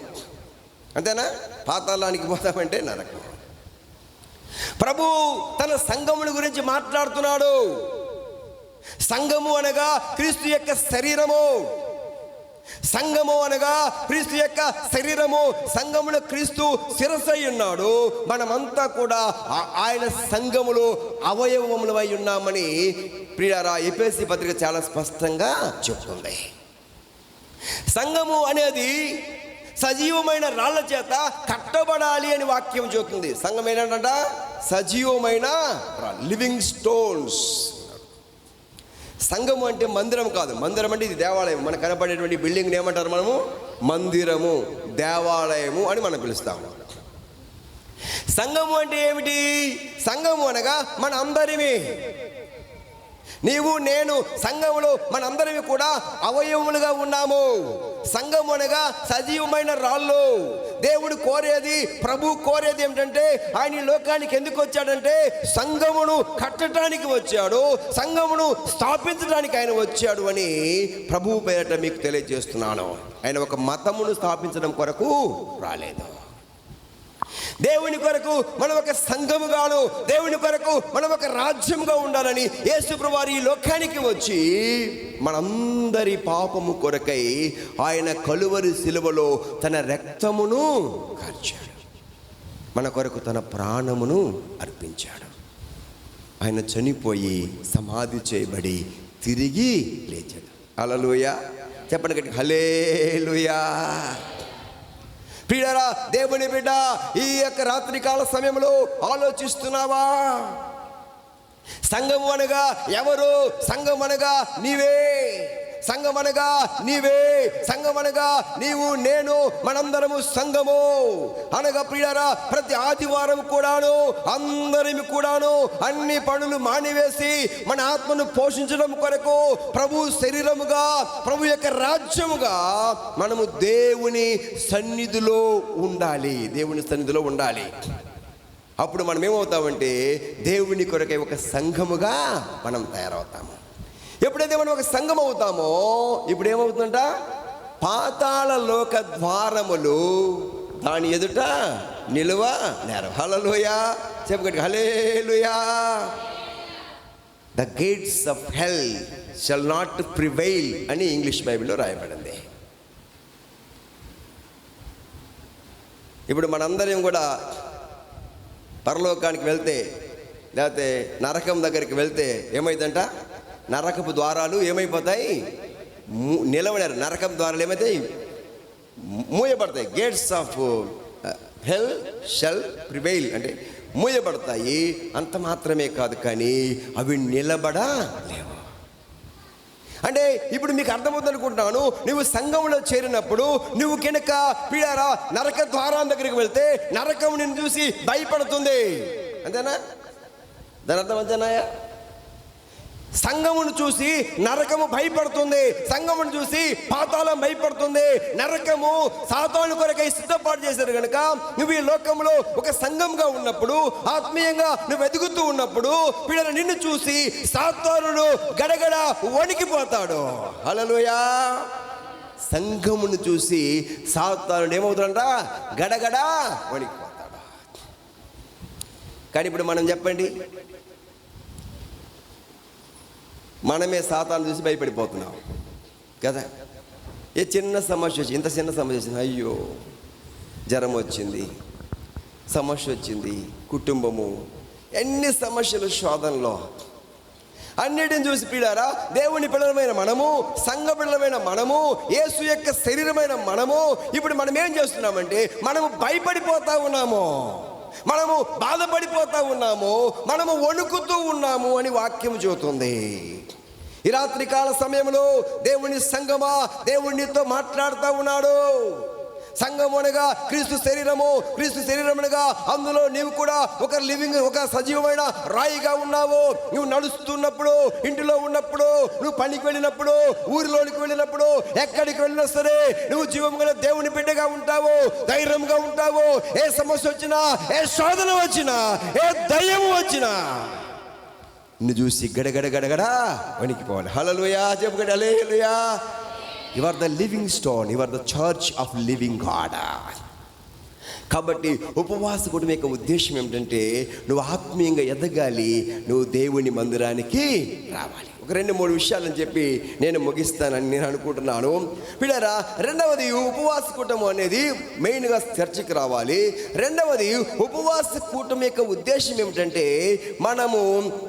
అంతేనా? పాతాళానికి పోతామంటే నరకము. ప్రభు తన సంఘముల గురించి మాట్లాడుతున్నాడు. సంఘము అనగా క్రీస్తు యొక్క శరీరము. సంఘము అనగా క్రీస్తు యొక్క శరీరము. సంఘములో క్రీస్తు శిరస్సై ఉన్నాడు. మనమంతా కూడా ఆయన సంఘములో అవయవములమై ఉన్నామని ప్రియులారా ఎఫెసీ పత్రిక చాలా స్పష్టంగా చెప్తుంది. సంఘము అనేది సజీవమైన రాళ్ల చేత కట్టబడాలి అని వాక్యం చెబుతుంది. సంఘం ఏంటంట? సజీవమైన లివింగ్ స్టోన్స్. సంఘము అంటే మందిరం కాదు. మందిరం అంటే ఇది దేవాలయం. మనకు కనపడేటువంటి బిల్డింగ్ని ఏమంటారు? మనము మందిరము, దేవాలయము అని మనం పిలుస్తాము. సంఘము అంటే ఏమిటి? సంఘము అనగా మన అందరివి, నీవు నేను సంఘములో మనందరివి కూడా అవయవములుగా ఉన్నాము. సంఘము అనగా సజీవమైన రాళ్ళు. దేవుడు కోరేది, ప్రభు కోరేది ఏమిటంటే, ఆయన ఈ లోకానికి ఎందుకు వచ్చాడంటే సంఘమును కట్టడానికి వచ్చాడు, సంఘమును స్థాపించడానికి ఆయన వచ్చాడు అని ప్రభువు పేరట మీకు తెలియజేస్తున్నాను. ఆయన ఒక మతమును స్థాపించడం కొరకు రాలేదు. దేవుని కొరకు మనం ఒక సంఘముగాను, దేవుని కొరకు మనం ఒక రాజ్యముగా ఉండాలని యేసు ప్రభువారు ఈ లోకానికి వచ్చి మనందరి పాపము కొరకై ఆయన కలువరి శిలువలో తన రక్తమును కార్చాడు. మన కొరకు తన ప్రాణమును అర్పించాడు. ఆయన చనిపోయి సమాధి చేయబడి తిరిగి లేచాడు. హల్లెలూయా చెప్పండి గట్టిగా, హల్లెలూయా. ప్రియులారా, దేవుని బిడ్డ, ఈ యొక్క రాత్రికాల సమయంలో ఆలోచిస్తున్నావా? సంఘము అనగా ఎవరు? సంఘం అనగా నీవే. సంఘం అనగా నీవే. సంఘం అనగా నీవు, నేను, మనందరము సంఘము అనగా ప్రియులారా, ప్రతి ఆదివారం కూడాను అందరిమి కూడాను అన్ని పనులు మానివేసి మన ఆత్మను పోషించడం కొరకు ప్రభు శరీరముగా, ప్రభు యొక్క రాజ్యముగా మనము దేవుని సన్నిధిలో ఉండాలి. దేవుని సన్నిధిలో ఉండాలి. అప్పుడు మనం ఏమవుతామంటే దేవుని కొరకై ఒక సంఘముగా మనం తయారవుతాము. ఎప్పుడైతే మనం ఒక సంఘం అవుతామో ఇప్పుడు ఏమవుతుందంట? పాతాళ లోక ద్వారములు దాని ఎదుట నిలువ నేరం. హల్లెలూయా చెప్పగట్టి hallelujah. The gates of hell shall not prevail అని ఇంగ్లీష్ బైబిల్లో రాయబడింది. ఇప్పుడు మనందరం కూడా పరలోకానికి వెళ్తే లేకపోతే నరకం దగ్గరికి వెళ్తే ఏమైందంట, నరకపు ద్వారాలు ఏమైపోతాయి, నిలవడారు. నరకం ద్వారాలు ఏమవుతాయి, మూయబడతాయి. Gates of hell shall prevail అంటే మూయబడతాయి. అంత మాత్రమే కాదు, కానీ అవి నిలబడలేవు. అంటే ఇప్పుడు మీకు అర్థమవుతుంది అనుకుంటున్నాను. నువ్వు సంఘంలో చేరినప్పుడు నువ్వు కనుక పీడారా నరక ద్వారం దగ్గరికి వెళ్తే నరకం నిన్ను చూసి భయపడుతుంది. అంతేనా? దాని అర్థం అంతేనాయా? సంఘమును చూసి నరకము భయపడుతుంది. సంఘమును చూసి పాతాళం భయపడుతుంది. నరకము సాతాను కొరకై సిద్ధపాటు చేశారు కనుక నువ్వు ఈ లోకంలో ఒక సంఘంగా ఉన్నప్పుడు, ఆత్మీయంగా నువ్వు ఎదుగుతూ ఉన్నప్పుడు వీళ్ళని నిన్ను చూసి సాతానుడు గడగడ వణికిపోతాడు. హల్లెలూయా. సంఘమును చూసి సాతానుడు ఏమవుతాడంట, గడగడ వణికిపోతాడు. కానీ ఇప్పుడు మనం చెప్పండి, మనమే సాతాను చూసి భయపడిపోతున్నాం కదా. ఏ చిన్న సమస్య వచ్చింది, ఇంత చిన్న సమస్య వచ్చింది, అయ్యో జ్వరం వచ్చింది, సమస్య వచ్చింది, కుటుంబము, ఎన్ని సమస్యలు శోధనలో, అన్నిటిని చూసి పీడారా దేవుని పిల్లలమైన మనము, సంఘ పిల్లలమైన మనము, యేసు యొక్క శరీరమైన మనము ఇప్పుడు మనం ఏం చేస్తున్నామంటే మనము భయపడిపోతా ఉన్నాము, మనము బాధపడిపోతా ఉన్నాము, మనము వణుకుతూ ఉన్నాము అని వాక్యం చెబుతుంది. ఈ రాత్రి కాల సమయంలో దేవుని సంఘమా, దేవునితో మాట్లాడుతూ ఉన్నాడు. సంఘం అనగా క్రీస్తు శరీరము, క్రీస్తు శరీరం అనగా అందులో నీవు కూడా ఒక లివింగ్, ఒక సజీవమైన రాయిగా ఉన్నావు. నువ్వు నడుస్తున్నప్పుడు, ఇంటిలో ఉన్నప్పుడు, నువ్వు పనికి వెళ్ళినప్పుడు, ఊరిలోనికి వెళ్ళినప్పుడు, ఎక్కడికి వెళ్ళినా సరే నువ్వు జీవంగా దేవుని బిడ్డగా ఉంటావు, ధైర్యంగా ఉంటావు. ఏ సమస్య వచ్చినా, ఏ శోధన వచ్చినా, ఏ దయ్యం వచ్చినా నిన్ను చూసి గడగడ గడగడ వణికిపోవాలి. హల్లెలూయా చెప్పుకోండి, hallelujah. You are the living stone, you are the church of living God. కాబట్టి ఉపవాస కుటుంబం యొక్క ఉద్దేశం ఏమిటంటే నువ్వు ఆత్మీయంగా ఎదగాలి, నువ్వు దేవుని మందిరానికి రావాలి. ఒక 2-3 విషయాలని చెప్పి నేను ముగిస్తానని నేను అనుకుంటున్నాను. పిల్లరా, రెండవది ఉపవాస కూటమి అనేది మెయిన్గా చర్చకి రావాలి. రెండవది ఉపవాస కూటమి యొక్క ఉద్దేశం ఏమిటంటే మనము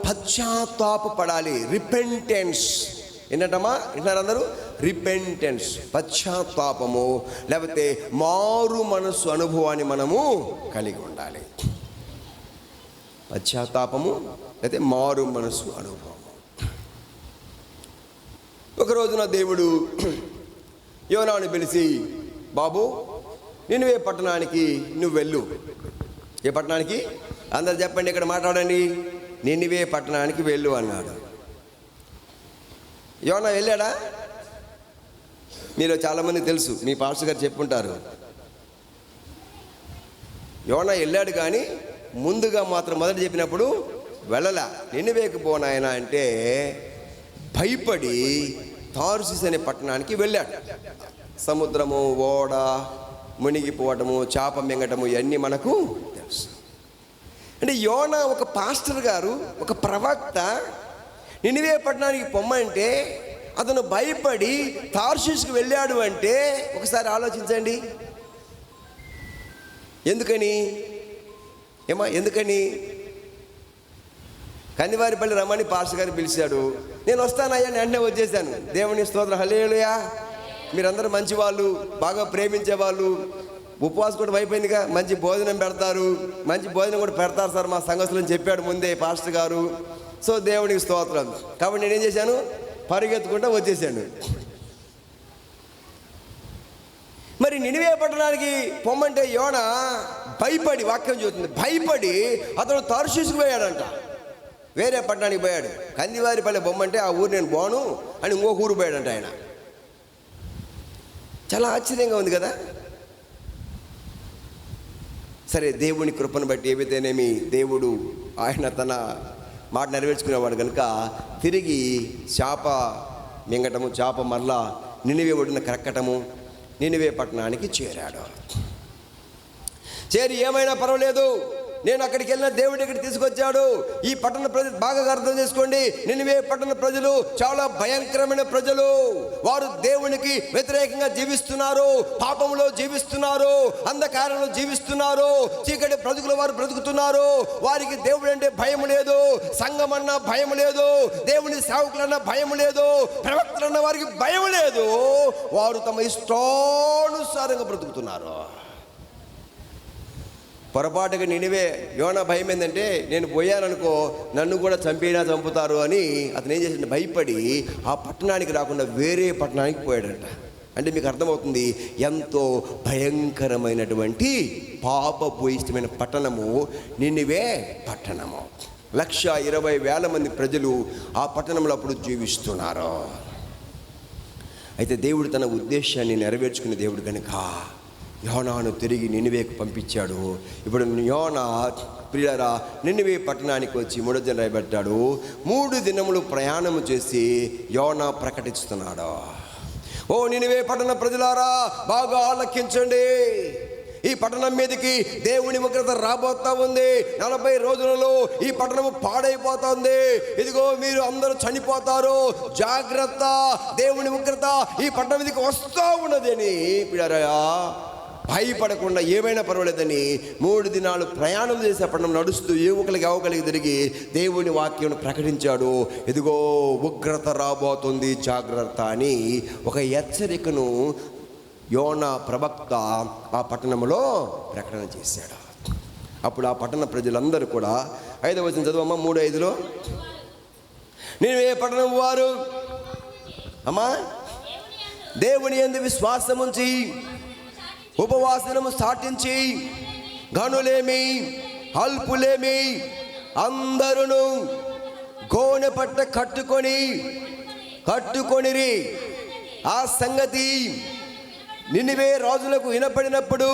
పశ్చాత్తాపపడాలి. రిపెంటెన్స్ ఏంటమ్మా, వింటున్నారు అందరూ? రిపెంటెన్స్, పశ్చాత్తాపము, లేకపోతే మారు మనసు అనుభవాన్ని మనము కలిగి ఉండాలి. పశ్చాత్తాపము లేకపోతే మారు మనసు అనుభవం. ఒక రోజున దేవుడు యోనాను పిలిచి, బాబు నినివే పట్టణానికి నువ్వు వెళ్ళు. ఏ పట్టణానికి? అందరు చెప్పండి, ఇక్కడ మాట్లాడండి. నినివే పట్టణానికి వెళ్ళు అన్నాడు. యోనా వెళ్ళాడా? మీరు చాలామంది తెలుసు, మీ పాస్టర్ గారు చెప్పుంటారు. యోనా వెళ్ళాడు, కానీ ముందుగా మాత్రం మొదటి చెప్పినప్పుడు వెళ్ళలా. నినివేకి పోనాయన అంటే భయపడి తార్షీషు అనే పట్టణానికి వెళ్ళాడు. సముద్రము, ఓడ మునిగిపోవటము, చేప మింగటము ఇవన్నీ మనకు తెలుసు. అంటే యోనా ఒక పాస్టర్ గారు, ఒక ప్రవక్త నినివే పట్టణానికి పొమ్మంటే అతను భయపడి తార్షీషుకు వెళ్ళాడు అంటే ఒకసారి ఆలోచించండి. ఎందుకని? ఎందుకని? కందివారిపల్లి రమ్మని పాస్టర్ గారు పిలిచాడు. నేను వస్తానయ్యా, నేను వెంటనే వచ్చేసాను. దేవుని స్తోత్రం, హల్లెలూయా. మీరందరూ మంచి వాళ్ళు, బాగా ప్రేమించే వాళ్ళు. ఉపవాసం కూడా అయిపోయిందిగా, మంచి భోజనం పెడతారు, మంచి భోజనం కూడా పెడతారు సార్ మా సంఘస్థులని చెప్పాడు ముందే పాస్టర్ గారు. సో దేవునికి స్తోత్రం. కాబట్టి నేనేం చేశాను, పరిగెత్తుకుంటూ వచ్చేసాను. మరి నినివే పట్టణానికి పొమ్మంటే యోనా భయపడి, వాక్యం చూస్తుంది, భయపడి అతను తార్షీషుకు పోయాడంట. వేరే పట్టణానికి పోయాడు. కందివారిపల్లి బొమ్మంటే ఆ ఊరు నేను పోను అని ఇంకొక ఊరు పోయాడంట ఆయన. చాలా ఆశ్చర్యంగా ఉంది కదా. సరే, దేవుని కృపను బట్టి ఏవైతేనేమి దేవుడు ఆయన తన మాట నెరవేర్చుకునేవాడు కనుక తిరిగి చేప మింగటము, చేప మరలా నినివే ఒడిన కరక్కటము, నినివే పట్టణానికి చేరాడు. చేరి ఏమైనా పర్వాలేదు, నేను అక్కడికి వెళ్ళిన దేవుడి ఇక్కడ తీసుకొచ్చాడు. ఈ పట్టణ ప్రజలు బాగా అర్థం చేసుకోండి, నినివే పట్టణ ప్రజలు చాలా భయంకరమైన ప్రజలు. వారు దేవునికి వ్యతిరేకంగా జీవిస్తున్నారు, పాపంలో జీవిస్తున్నారు, అంధకారంలో జీవిస్తున్నారు, చీకటి బ్రతుకులు వారు బ్రతుకుతున్నారు. వారికి దేవుడు అంటే భయం లేదు, సంఘం అన్న భయం లేదు, దేవుని సేవకులన్న భయం లేదు, ప్రవక్తలన్న వారికి భయం లేదు. వారు తమ ఇష్టానుసారంగా బ్రతుకుతున్నారు. పొరపాటుగా నినివే యోనా భయం ఏంటంటే, నేను పోయాననుకో నన్ను కూడా చంపుతారు అని అతను ఏం చేసిండు, భయపడి ఆ పట్టణానికి రాకుండా వేరే పట్టణానికి పోయాడంట. అంటే మీకు అర్థమవుతుంది ఎంతో భయంకరమైనటువంటి పాపభూయిష్టమైన పట్టణము నినివే పట్టణము. 120,000 మంది ప్రజలు ఆ పట్టణంలో అప్పుడు జీవిస్తున్నారు. అయితే దేవుడు తన ఉద్దేశాన్ని నెరవేర్చుకునే దేవుడు కనుక యోనాను తిరిగి నినివేకు పంపించాడు. ఇప్పుడు యోనా ప్రియులారా నినివే పట్టణానికి వచ్చి 3వ దినం రాయబెట్టాడు. 3 దినములు ప్రయాణము చేసి యోనా ప్రకటిస్తున్నాడు. ఓ నినివే పట్టణ ప్రజలారా, బాగా ఆలకించండి. ఈ పట్టణం మీదకి దేవుని ఉగ్రత రాబోతా ఉంది. 40 రోజులలో ఈ పట్టణము పాడైపోతుంది. ఇదిగో మీరు అందరూ చనిపోతారు, జాగ్రత్త. దేవుని ఉగ్రత ఈ పట్టణం మీదకి వస్తూ ఉన్నదని పిల్లరా భయపడకుండా ఏమైనా పర్వాలేదని 3 దినాలు ప్రయాణం చేసే పట్టణం నడుస్తూ యువకులకి తిరిగి దేవుని వాక్యం ప్రకటించాడు. ఇదిగో ఉగ్రత రాబోతుంది, జాగ్రత్త అని ఒక హెచ్చరికను యోనా ప్రవక్త ఆ పట్టణంలో ప్రకటన చేశాడు. అప్పుడు ఆ పట్టణ ప్రజలందరూ కూడా 5వ వచనం చదువమ్మా, 3:5లో నేను ఏ పట్టణం వారు అమ్మా దేవుని యందు విశ్వాసముంచి ఉపవాసనము సాటించి గనులేమి అల్పులేమి అందరూ గోనె పట్ట కట్టుకొనిరి. ఆ సంగతి నినివే రాజులకు వినపడినప్పుడు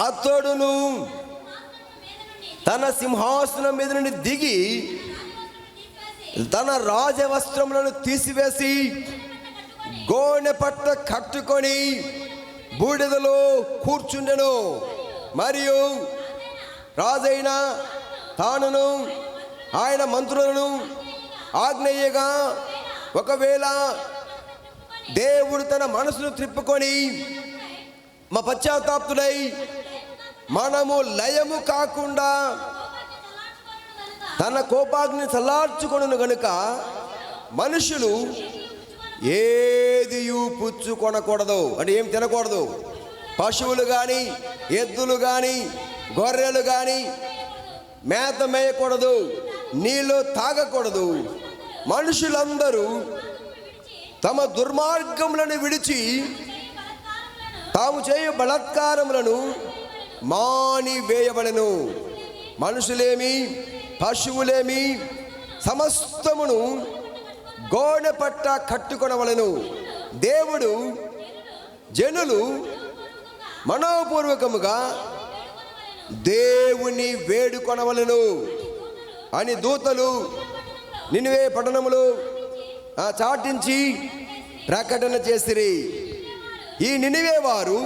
అతడును తన సింహాసనం మీద నుండి దిగి తన రాజవస్త్రములను తీసివేసి గోనె పట్ట కట్టుకొని బూడిదలో కూర్చుండెను. మరియు రాజైన తానును ఆయన మంత్రులను ఆజ్ఞయ్యగా, ఒకవేళ దేవుడు తన మనసును త్రిప్పుకొని మా పశ్చాత్తాప్తుడై మనము లయము కాకుండా తన కోపాగ్ని చల్లార్చుకొనును గనుక మనుషులు ఏదియు పుచ్చుకొనకూడదు. అంటే ఏం తినకూడదు. పశువులు కానీ, ఎద్దులు కానీ, గొర్రెలు కానీ మేత మేయకూడదు, నీళ్ళు తాగకూడదు. మనుషులందరూ తమ దుర్మార్గములను విడిచి తాము చేయు బలాత్కారములను మానివేయబడెను. మనుషులేమి పశువులేమి సమస్తమును గోనె పట్ట కట్టుకొనవలెను. దేవుడు జనులు మనోపూర్వకముగా దేవుని వేడుకొనవలెను అని దూతలు నినివే పట్టణములు చాటించి ప్రకటన చేసిరి. ఈ నినివే వారు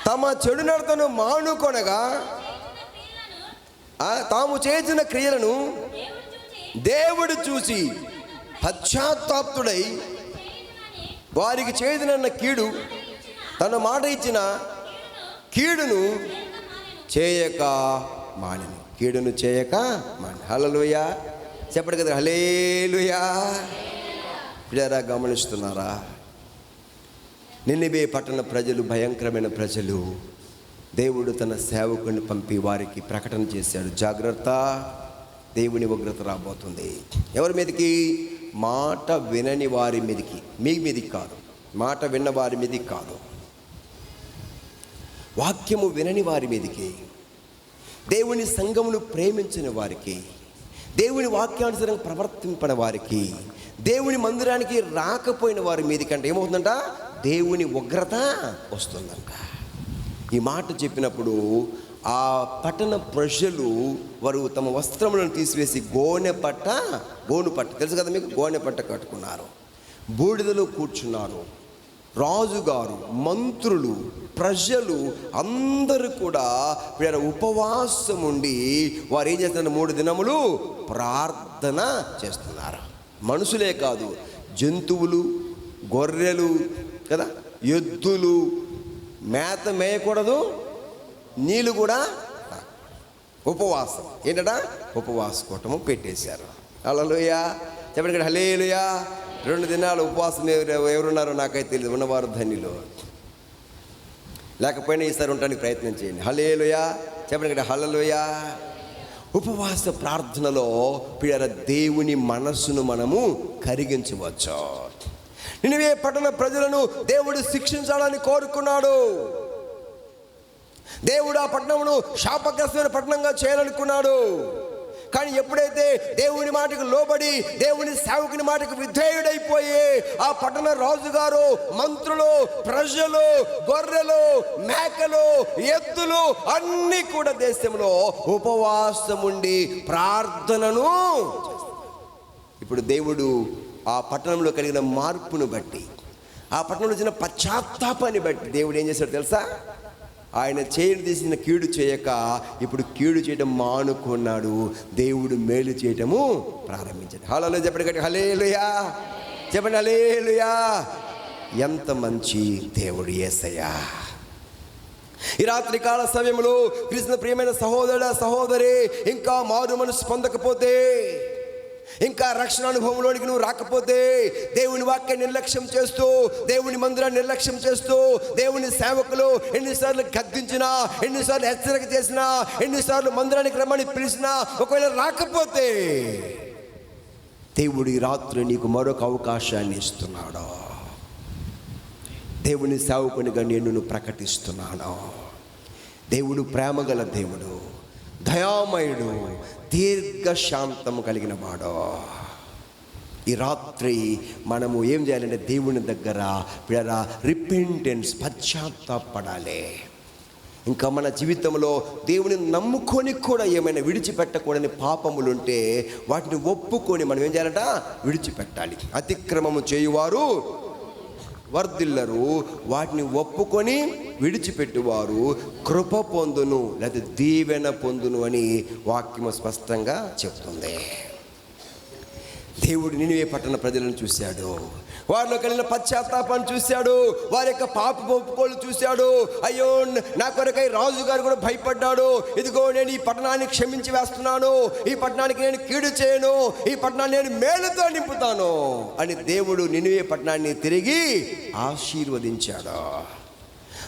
తమ చెడు నడతను మానుకొనగా తాము చేసిన క్రియలను దేవుడు చూసి పశ్చాత్తాప్తుడై వారికి చేసినన్న కీడు, తన మాట ఇచ్చిన కీడును చేయక మానెను. కీడును చేయక మానెను. హల్లెలూయా చెప్పండి కదా, హల్లెలూయా. పిల్లరా గమనిస్తున్నారా? నినివే పట్టణ ప్రజలు భయంకరమైన ప్రజలు. దేవుడు తన సేవకుని పంపి వారికి ప్రకటన చేశాడు, జాగ్రత్త, దేవుని ఉగ్రత రాబోతుంది. ఎవరి మీదకి? మాట వినని వారి మీదకి, మీ మీదకి కాదు. మాట విన్న వారి మీదకి కాదు, వాక్యము వినని వారి మీదకి, దేవుని సంఘమును ప్రేమించిన వారికి, దేవుని వాక్యానుసారంగా ప్రవర్తింపని వారికి, దేవుని మందిరానికి రాకపోయిన వారి మీదకంటే ఏమవుతుందంట? దేవుని ఉగ్రత వస్తుందంట. ఈ మాట చెప్పినప్పుడు ఆ పట్టణ ప్రజలు వారు తమ వస్త్రములను తీసివేసి గోనె పట్ట తెలుసు కదా మీకు, గోనె పట్ట కట్టుకున్నారు, బూడిదలో కూర్చున్నారు. రాజుగారు, మంత్రులు, ప్రజలు అందరూ కూడా వీళ్ళ ఉపవాసం ఉండి వారు ఏం చేస్తున్నారు? 3 దినములు ప్రార్థన చేస్తున్నారు. మనుషులే కాదు, జంతువులు, గొర్రెలు కదా, ఎద్దులు మేత మేయకూడదు, నీళ్ళు కూడా ఉపవాసం. ఏంటట? ఉపవాస కూటము పెట్టేశారు. హల్లెలూయా చెప్పండి ఇక్కడ, హల్లెలూయా. 2 దినాలు ఉపవాసం ఎవరున్నారో నాకైతే తెలియదు, ఉన్నవారు ధన్యులు. లేకపోయినా ఈసారి ఉండడానికి ప్రయత్నం చేయండి. హల్లెలూయా చెప్పండి ఇక్కడ, హల్లెలూయా. ఉపవాస ప్రార్థనలో ప్రియర దేవుని మనస్సును మనము కరిగించవచ్చు. నినివే పట్టణ ప్రజలను దేవుడు శిక్షించాలని కోరుకున్నాడు. దేవుడు ఆ పట్టణమును శాపగ్రస్తమైన పట్టణంగా చేయాలనుకున్నాడు. కానీ ఎప్పుడైతే దేవుని మాటకు లోబడి దేవుని సేవకుని మాటకు విధేయుడైపోయి ఆ పట్టణ రాజుగారు, మంత్రులు, ప్రజలు, గొర్రెలు, మేకలు, ఎద్దులు అన్నీ కూడా దేశంలో ఉపవాసం ఉండి ప్రార్థనను. ఇప్పుడు దేవుడు ఆ పట్టణంలో కలిగిన మార్పును బట్టి, ఆ పట్టణంలో వచ్చిన పశ్చాత్తాపాన్ని బట్టి దేవుడు ఏం చేశాడు తెలుసా? ఆయన తీసిన కీడు చేయక ఇప్పుడు కీడు చేయడం మానుకున్నాడు. దేవుడు మేలు చేయటము ప్రారంభించాడు. హల్లెలూయా చెప్పండి, హల్లెలూయా చెప్పండి, హల్లెలూయా. ఎంత మంచి దేవుడు యేసయ్యా. ఈ రాత్రి కాల సమయంలో కృష్ణ ప్రియమైన సహోదరుడా, సహోదరి, ఇంకా మారు మనసు పొందకపోతే, ఇంకా రక్షణ అనుభవంలోనికి నువ్వు రాకపోతే, దేవుని వాక్యాన్ని నిర్లక్ష్యం చేస్తూ, దేవుని మందిరాన్ని నిర్లక్ష్యం చేస్తూ, దేవుని సేవకులు ఎన్నిసార్లు గద్దించినా, ఎన్నిసార్లు హెచ్చరిక చేసినా, ఎన్నిసార్లు మందిరానికి రమ్మని పిలిచినా ఒకవేళ రాకపోతే, దేవుడు ఈ రాత్రి నీకు మరొక అవకాశాన్ని ఇస్తున్నాడు. దేవుని సేవకునిగా నేను ప్రకటిస్తున్నాను. దేవుడు ప్రేమగల దేవుడు, దయామయుడు, దీర్ఘశాంతము కలిగిన వాడు. ఈ రాత్రి మనము ఏం చేయాలంటే దేవుని దగ్గర రిపెంటెన్స్, పశ్చాత్తాపడాలి. ఇంకా మన జీవితంలో దేవుని నమ్ముకొని కూడా ఏమైనా విడిచిపెట్టకూడని పాపములుంటే వాటిని ఒప్పుకొని మనం ఏం చేయాలంట? విడిచిపెట్టాలి. అతిక్రమము చేయువారు వర్ధిల్లరు, వాటిని ఒప్పుకొని విడిచిపెట్టువారు కృప పొందును లేదా దీవెన పొందును అని వాక్యము స్పష్టంగా చెప్తుంది. దేవుడు నినివే పట్టణ ప్రజలను చూశాడు, వారిలో కలిగిన పశ్చాత్తాపాన్ని చూశాడు, వారి యొక్క పాప ఒప్పుకోలు చూశాడు. అయ్యో, నా కొరకై రాజుగారు కూడా భయపడ్డాడు. ఇదిగో నేను ఈ పట్టణాన్ని క్షమించి వేస్తున్నాను, ఈ పట్టణానికి నేను కీడు చేయను, ఈ పట్టణాన్ని నేను మేలుతో నింపుతాను అని దేవుడు నినివే పట్టణాన్ని తిరిగి ఆశీర్వదించాడు.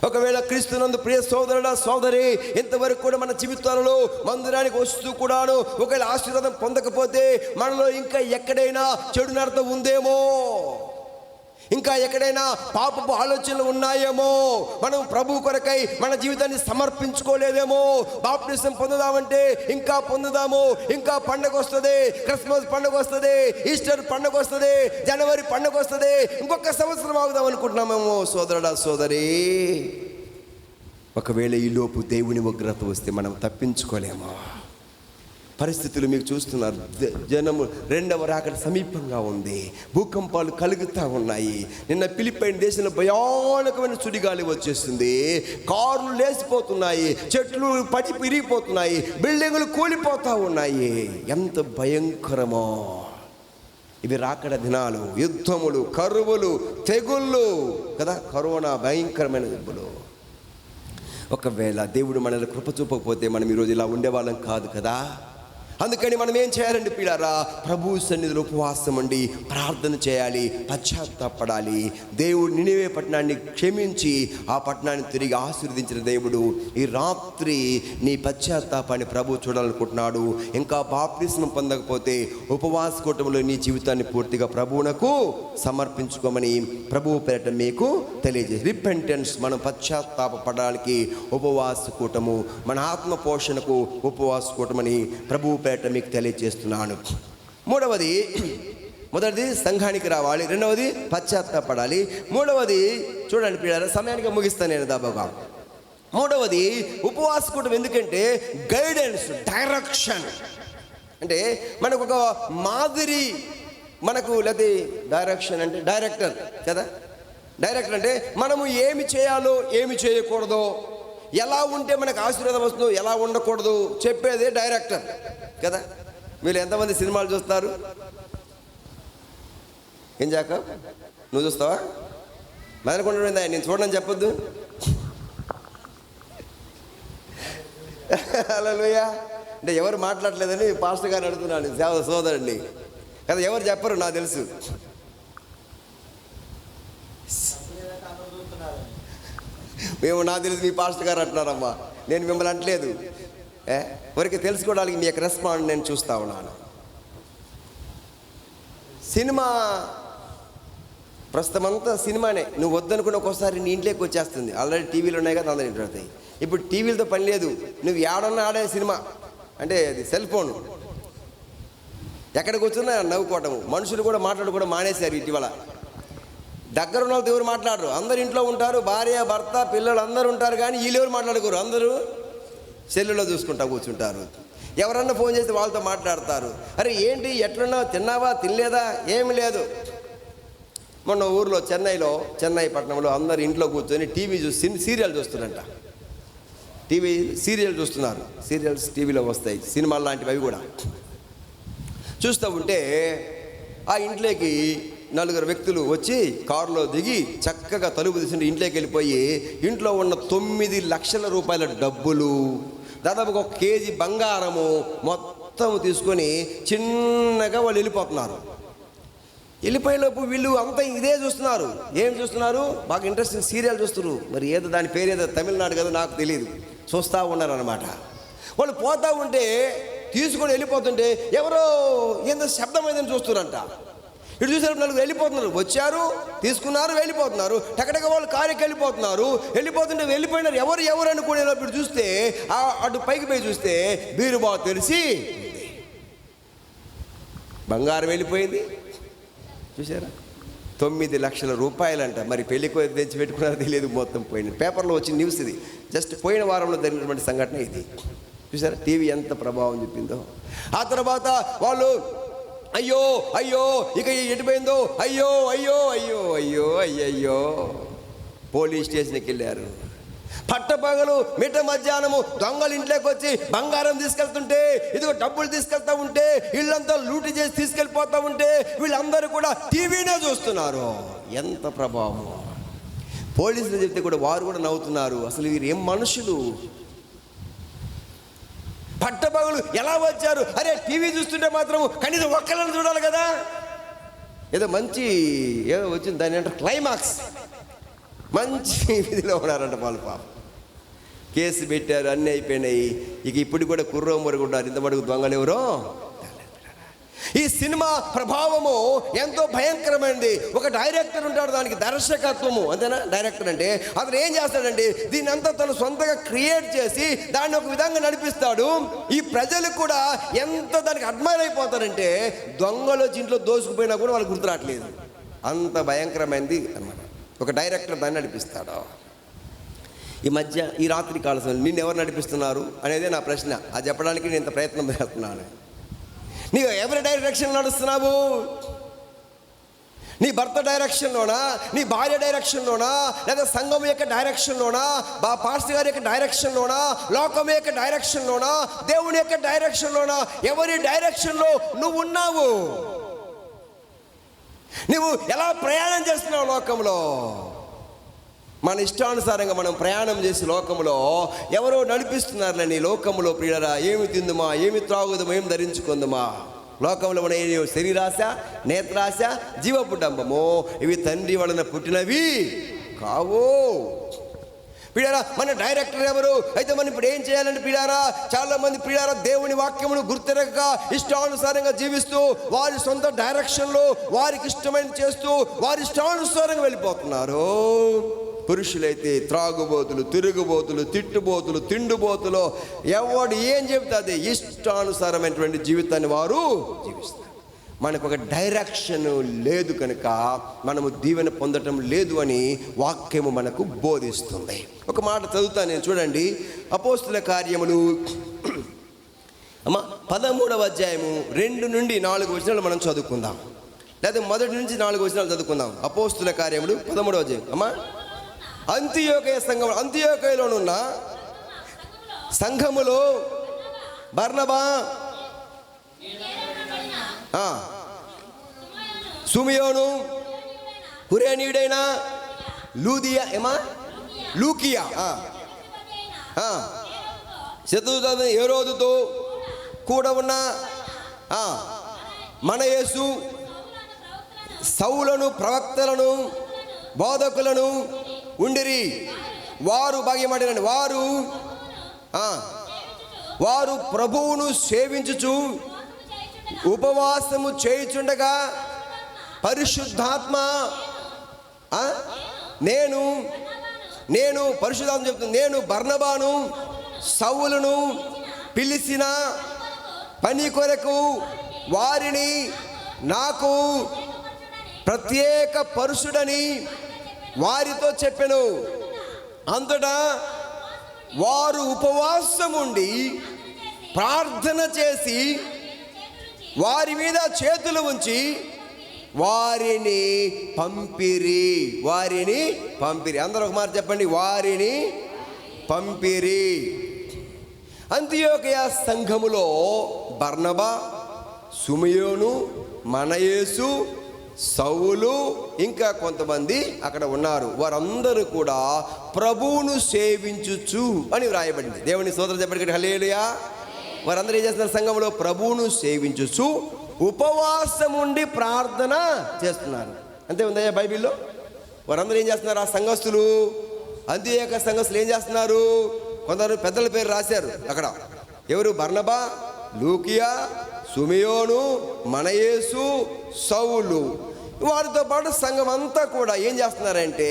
ఒకవేళ క్రీస్తునందు ప్రియ సోదరుడా, సోదరి, ఇంతవరకు కూడా మన జీవితాలలో మందిరానికి వస్తూ కూడాను ఒకవేళ ఆశీర్వాదం పొందకపోతే మనలో ఇంకా ఎక్కడైనా చెడు నడత ఉందేమో, ఇంకా ఎక్కడైనా పాపపు ఆలోచనలు ఉన్నాయేమో, మనం ప్రభు కొరకై మన జీవితాన్ని సమర్పించుకోలేదేమో. బాప్టిజం పొందుదామంటే ఇంకా పొందుదాము, ఇంకా పండుగ వస్తుంది, క్రిస్మస్ పండుగ వస్తుంది, ఈస్టర్ పండుగ వస్తుంది, జనవరి పండుగ వస్తుంది, ఇంకొక సంవత్సరం ఆగుదాం అనుకుంటున్నామేమో. సోదరుడా, సోదరి, ఒకవేళ ఈ లోపు దేవుని ఉగ్రత వస్తే మనం తప్పించుకోలేమో. పరిస్థితులు మీకు చూస్తున్నారు, జనము రెండవ రాకడ సమీపంగా ఉంది, భూకంపాలు కలుగుతూ ఉన్నాయి. నిన్న ఫిలిప్పైన్ దేశంలో భయానకమైన సుడిగాలి వచ్చేస్తుంది, కార్లు లేచిపోతున్నాయి, చెట్లు పడి విరిగిపోతున్నాయి, బిల్డింగులు కూలిపోతూ ఉన్నాయి. ఎంత భయంకరమో! ఇవి రాకడ దినాలు, యుద్ధములు, కరువులు, తెగుళ్ళు కదా, కరోనా భయంకరమైన దెబ్బలు. ఒకవేళ దేవుడు మనల్ని కృప చూపకపోతే మనం ఈరోజు ఇలా ఉండేవాళ్ళం కాదు కదా. అందుకని మనం ఏం చేయాలండి పిల్లారా? ప్రభు సన్నిధిలో ఉపవాసం ఉండి ప్రార్థన చేయాలి, పశ్చాత్తాపడాలి. దేవుడు నినివే పట్టణాన్ని క్షమించి ఆ పట్టణాన్ని తిరిగి ఆశీర్వదించిన దేవుడు ఈ రాత్రి నీ పశ్చాత్తాపాన్ని ప్రభు చూడాలనుకుంటున్నాడు. ఇంకా బాప్తిస్మం పొందకపోతే ఉపవాస కూటమిలో నీ జీవితాన్ని పూర్తిగా ప్రభువునకు సమర్పించుకోమని ప్రభువు పేరట మీకు తెలియజేసి, రిపెంటెన్స్, మనం పశ్చాత్తాపడడానికి ఉపవాస కూటము, మన ఆత్మ పోషణకు ఉపవాస కూటమని ప్రభువు పేట మీకు తెలియజేస్తున్నాను. మొదటిది సంఘానికి రావాలి, రెండవది పశ్చాత్తాపడాలి, మూడవది చూడండి పిల్లలు, సమయానికి ముగిస్తాను నేను దాబాగా. మూడవది ఉపవాస కూటం. ఎందుకంటే గైడెన్స్, డైరెక్షన్. అంటే మనకు ఒక మాదిరి, మనకు లేదా డైరెక్షన్ అంటే డైరెక్టర్ కదా, డైరెక్టర్ అంటే మనము ఏమి చేయాలో ఏమి చేయకూడదో, ఎలా ఉంటే మనకు ఆశీర్వాదం వస్తుందో, ఎలా ఉండకూడదు చెప్పేదే డైరెక్టర్ కదా. మీరు ఎంతమంది సినిమాలు చూస్తారు? ఏం జాక, నువ్వు చూస్తావా? మెదలకుండా నేను చూడని చెప్పొద్దు. హల్లెలూయా. అంటే ఎవరు మాట్లాడలేదని పాస్టర్ గారిని అడుగుతున్నాను, సేవ సోదరుడిని కదా. ఎవరు చెప్పరు, నాకు తెలుసు. నాకు తెలుసు మీ పాస్టర్ గారు అంటున్నారమ్మా, నేను మిమ్మల్ని అంటలేదు. ఎవరికి తెలుసుకోవడానికి మీ యొక్క రెస్పాండ్ నేను చూస్తా ఉన్నాను. సినిమా ప్రస్తుతం అంతా సినిమానే. నువ్వు వద్దనుకున్న ఒక్కోసారి నీ ఇంట్లోకి వచ్చేస్తుంది. ఆల్రెడీ టీవీలు ఉన్నాయి కదా, అందరి ఇంట్లో పడతాయి. ఇప్పుడు టీవీలతో పని లేదు, నువ్వు ఏడన్నా ఆడే సినిమా. అంటే అది సెల్ ఫోన్. ఎక్కడికి వచ్చినా నవ్వుకోవటము. మనుషులు కూడా మాట్లాడుకోవడం మానేశారు ఇటీవల. దగ్గర ఉన్న వాళ్ళతో ఎవరు మాట్లాడరు, అందరు ఇంట్లో ఉంటారు. భార్య భర్త పిల్లలు అందరూ ఉంటారు, కానీ వీళ్ళు ఎవరు మాట్లాడుకోరు. అందరూ సెల్లులో చూసుకుంటా కూర్చుంటారు. ఎవరన్నా ఫోన్ చేస్తే వాళ్ళతో మాట్లాడతారు. అరే ఏంటి, ఎట్లున్నావు, తిన్నావా, తినలేదా? ఏమి లేదు. మొన్న ఊర్లో చెన్నై పట్టణంలో అందరు ఇంట్లో కూర్చొని టీవీ చూసి సీరియల్ చూస్తున్నారంట. సీరియల్ చూస్తున్నారు. సీరియల్స్ టీవీలో వస్తాయి, సినిమాలు లాంటివి అవి కూడా చూస్తూ ఉంటే ఆ ఇంట్లోకి 4 వ్యక్తులు వచ్చి కారులో దిగి చక్కగా తలుపు తీసి ఇంట్లోకి వెళ్ళిపోయి ఇంట్లో ఉన్న 9 లక్షల రూపాయల డబ్బులు, దాదాపుగా 1 కేజీ బంగారము మొత్తం తీసుకొని చిన్నగా వాళ్ళు వెళ్ళిపోతున్నారు. వెళ్ళిపోయేలోపు వీళ్ళు అంతా ఇదే చూస్తున్నారు. ఏం చూస్తున్నారు? బాగా ఇంట్రెస్టింగ్ సీరియల్ చూస్తున్నారు. మరి ఏదో దాని పేరు ఏదో తమిళనాడు కదా, నాకు తెలియదు. చూస్తూ ఉన్నారనమాట. వాళ్ళు పోతూ ఉంటే తీసుకొని వెళ్ళిపోతుంటే ఎవరో ఏందో శబ్దం అయిందని చూస్తున్నారంట. ఇటు చూసారు, 4 వెళ్ళిపోతున్నారు. వచ్చారు, తీసుకున్నారు, వెళ్ళిపోతున్నారు. టకటక వాళ్ళు కారుకి వెళ్ళిపోతున్నారు. వెళ్ళిపోతుంటే వెళ్ళిపోయినారు. ఎవరు అనుకునేటప్పుడు చూస్తే అటు పైకి పోయి చూస్తే బీరుబా తెలిసి బంగారం వెళ్ళిపోయింది. చూసారా? 9 లక్షల రూపాయలంట. మరి పెళ్లికి తెచ్చి పెట్టుకున్నారో తెలియదు, మొత్తం పోయింది. పేపర్లో వచ్చిన న్యూస్ ఇది. జస్ట్ పోయిన వారంలో జరిగినటువంటి సంఘటన ఇది. చూసారా టీవీ ఎంత ప్రభావం చెప్పిందో. ఆ తర్వాత వాళ్ళు అయ్యో అయ్యో ఇక ఎటుపోయిందో, అయ్యో అయ్యో అయ్యో అయ్యో అయ్యయ్యో పోలీస్ స్టేషన్కి వెళ్ళారు. పట్టపగలు మిట్ట మధ్యాహ్నము దొంగలు ఇంట్లోకి వచ్చి బంగారం తీసుకెళ్తుంటే, ఇదిగో డబ్బులు తీసుకెళ్తా ఉంటే, ఇళ్ళంతా లూటి చేసి తీసుకెళ్ళిపోతూ ఉంటే వీళ్ళందరూ కూడా టీవీనే చూస్తున్నారు. ఎంత ప్రభావం! పోలీసులు చెప్తే కూడా వారు కూడా నవ్వుతున్నారు. అసలు వీరు ఏం మనుషులు! పట్టపగలు ఎలా వచ్చారు? అరే టీవీ చూస్తుంటే మాత్రం కనీసం ఒక్కళ్ళని చూడాలి కదా. ఏదో వచ్చింది, దాని అంటే క్లైమాక్స్. మంచి విధిలో ఉన్నారంట వాళ్ళు. పాపం కేసు పెట్టారు, అన్నీ అయిపోయినాయి. ఇక ఇప్పుడు కూడా కుర్రో మురుగుంటారు. ఇంత మటుకు దొంగలు ఎవరో. ఈ సినిమా ప్రభావము ఎంతో భయంకరమైనది. ఒక డైరెక్టర్ ఉంటాడు, దానికి దర్శకత్వము, అంతేనా? డైరెక్టర్ అంటే అతను ఏం చేస్తాడంటే దీన్ని అంతా తను సొంతంగా క్రియేట్ చేసి దాన్ని ఒక విధంగా నడిపిస్తాడు. ఈ ప్రజలు కూడా ఎంత దానికి అడ్మైర్ అయిపోతారంటే దొంగలు ఇంట్లో దోసుకుపోయినా కూడా వాళ్ళకి గుర్తురాట్లేదు. అంత భయంకరమైనది అన్నమాట. ఒక డైరెక్టర్ దాన్ని నడిపిస్తాడు. ఈ రాత్రి కాల సమయంలో నిన్ను ఎవరు నడిపిస్తున్నారు అనేదే నా ప్రశ్న. అది చెప్పడానికి నేను ఇంత ప్రయత్నం చేస్తున్నాను. నీవు ఎవరి డైరెక్షన్ నడుస్తున్నావు? నీ భర్త డైరెక్షన్లోనా, నీ భార్య డైరెక్షన్లోనా, లేదా సంఘం యొక్క డైరెక్షన్లోనా, పాస్టర్ గారి యొక్క డైరెక్షన్లోనా, లోకం యొక్క డైరెక్షన్లోనా, దేవుని యొక్క డైరెక్షన్లోనా? ఎవరి డైరెక్షన్లో నువ్వు ఉన్నావు? నువ్వు ఎలా ప్రయాణం చేస్తున్నావు లోకంలో? మన ఇష్టానుసారంగా మనం ప్రయాణం చేసి లోకంలో ఎవరో నడిపిస్తున్నారులే. నీ లోకంలో ప్రియులరా, ఏమి తిందుమా, ఏమి త్రాగుదమా, ఏమి ధరించుకుందుమా? లోకంలో మన శరీరాశ, నేత్రాశ, జీవపుటంబము ఇవి తండ్రి వలన పుట్టినవి కావు. ప్రియులారా, మన డైరెక్టర్ ఎవరు? అయితే మనం ఇప్పుడు ఏం చేయాలంటే ప్రియులారా, చాలా మంది ప్రియులారా దేవుని వాక్యమును గుర్తెరగక ఇష్టానుసారంగా జీవిస్తూ వారి సొంత డైరెక్షన్లో వారికి ఇష్టమైన చేస్తూ వారి ఇష్టానుసారంగా వెళ్ళిపోతున్నారు. పురుషులైతే త్రాగుబోతులు, తిరుగుబోతులు, తిట్టుబోతులు, తిండుబోతులు, ఎవడు ఏం చెబుతుంది ఇష్టానుసారమైనటువంటి జీవితాన్ని వారు జీవిస్తారు. మనకు ఒక డైరెక్షన్ లేదు కనుక మనము దీవెన పొందటం లేదు అని వాక్యము మనకు బోధిస్తుంది. ఒక మాట చదువుతాను నేను, చూడండి. అపోస్తుల కార్యములు 13వ అధ్యాయము 2 నుండి 4 వచనాలు మనం చదువుకుందాం. లేదా మొదటి నుంచి 4 వచనాలు చదువుకుందాం. అపోస్తుల కార్యములు 13వ అధ్యాయం. అమ్మా, అంతియోకయ సంఘం, అంతియోకయలోనున్న సంఘములో బర్నబా, సుమియోను, కురేనీయుడైన లూకియా, శత్రువు హేరోదుతో కూడా ఉన్న మన యేసు సౌలను, ప్రవక్తలను, బోధకులను ఉండిరి. వారు భాగ్యమాడినండి, వారు ప్రభువును సేవించుచు ఉపవాసము చేయుచుండగా పరిశుద్ధాత్మ, నేను పరిశుద్ధాత్మ చెప్తాను, నేను బర్నబాను సౌలును పిలిచిన పని కొరకు వారిని నాకు ప్రత్యేక పరుషుడని వారితో చెప్పెను. అంతటా వారు ఉపవాసముండి ప్రార్థన చేసి వారి మీద చేతులు ఉంచి వారిని పంపిరి. అందరూ ఒక మాట చెప్పండి, వారిని పంపిరి. అంతియోకయ సంఘములో బర్నబా, సుమియోను, మన యేసు, సౌలు ఇంకా కొంతమంది అక్కడ ఉన్నారు. వారందరూ కూడా ప్రభువును సేవించుచు అని వ్రాయబడింది. దేవుని స్తోత్రం చెప్పండి, హల్లెలూయా. వారందరూ ఏం చేస్తున్నారు? సంఘంలో ప్రభువును సేవించుచు ఉపవాసం ఉండి ప్రార్థన చేస్తున్నారు. అంతే ఉందయ్యా బైబిల్లో. వారందరూ ఏం చేస్తున్నారు? ఆ సంఘస్థులు, అంతియోకయ సంఘస్థులు ఏం చేస్తున్నారు? కొందరు పెద్దల పేరు రాశారు అక్కడ. ఎవరు? బర్నబా, లూకియా, సుమియోను, మన యేసు, సౌలు. వారితో పాటు సంఘం అంతా కూడా ఏం చేస్తున్నారంటే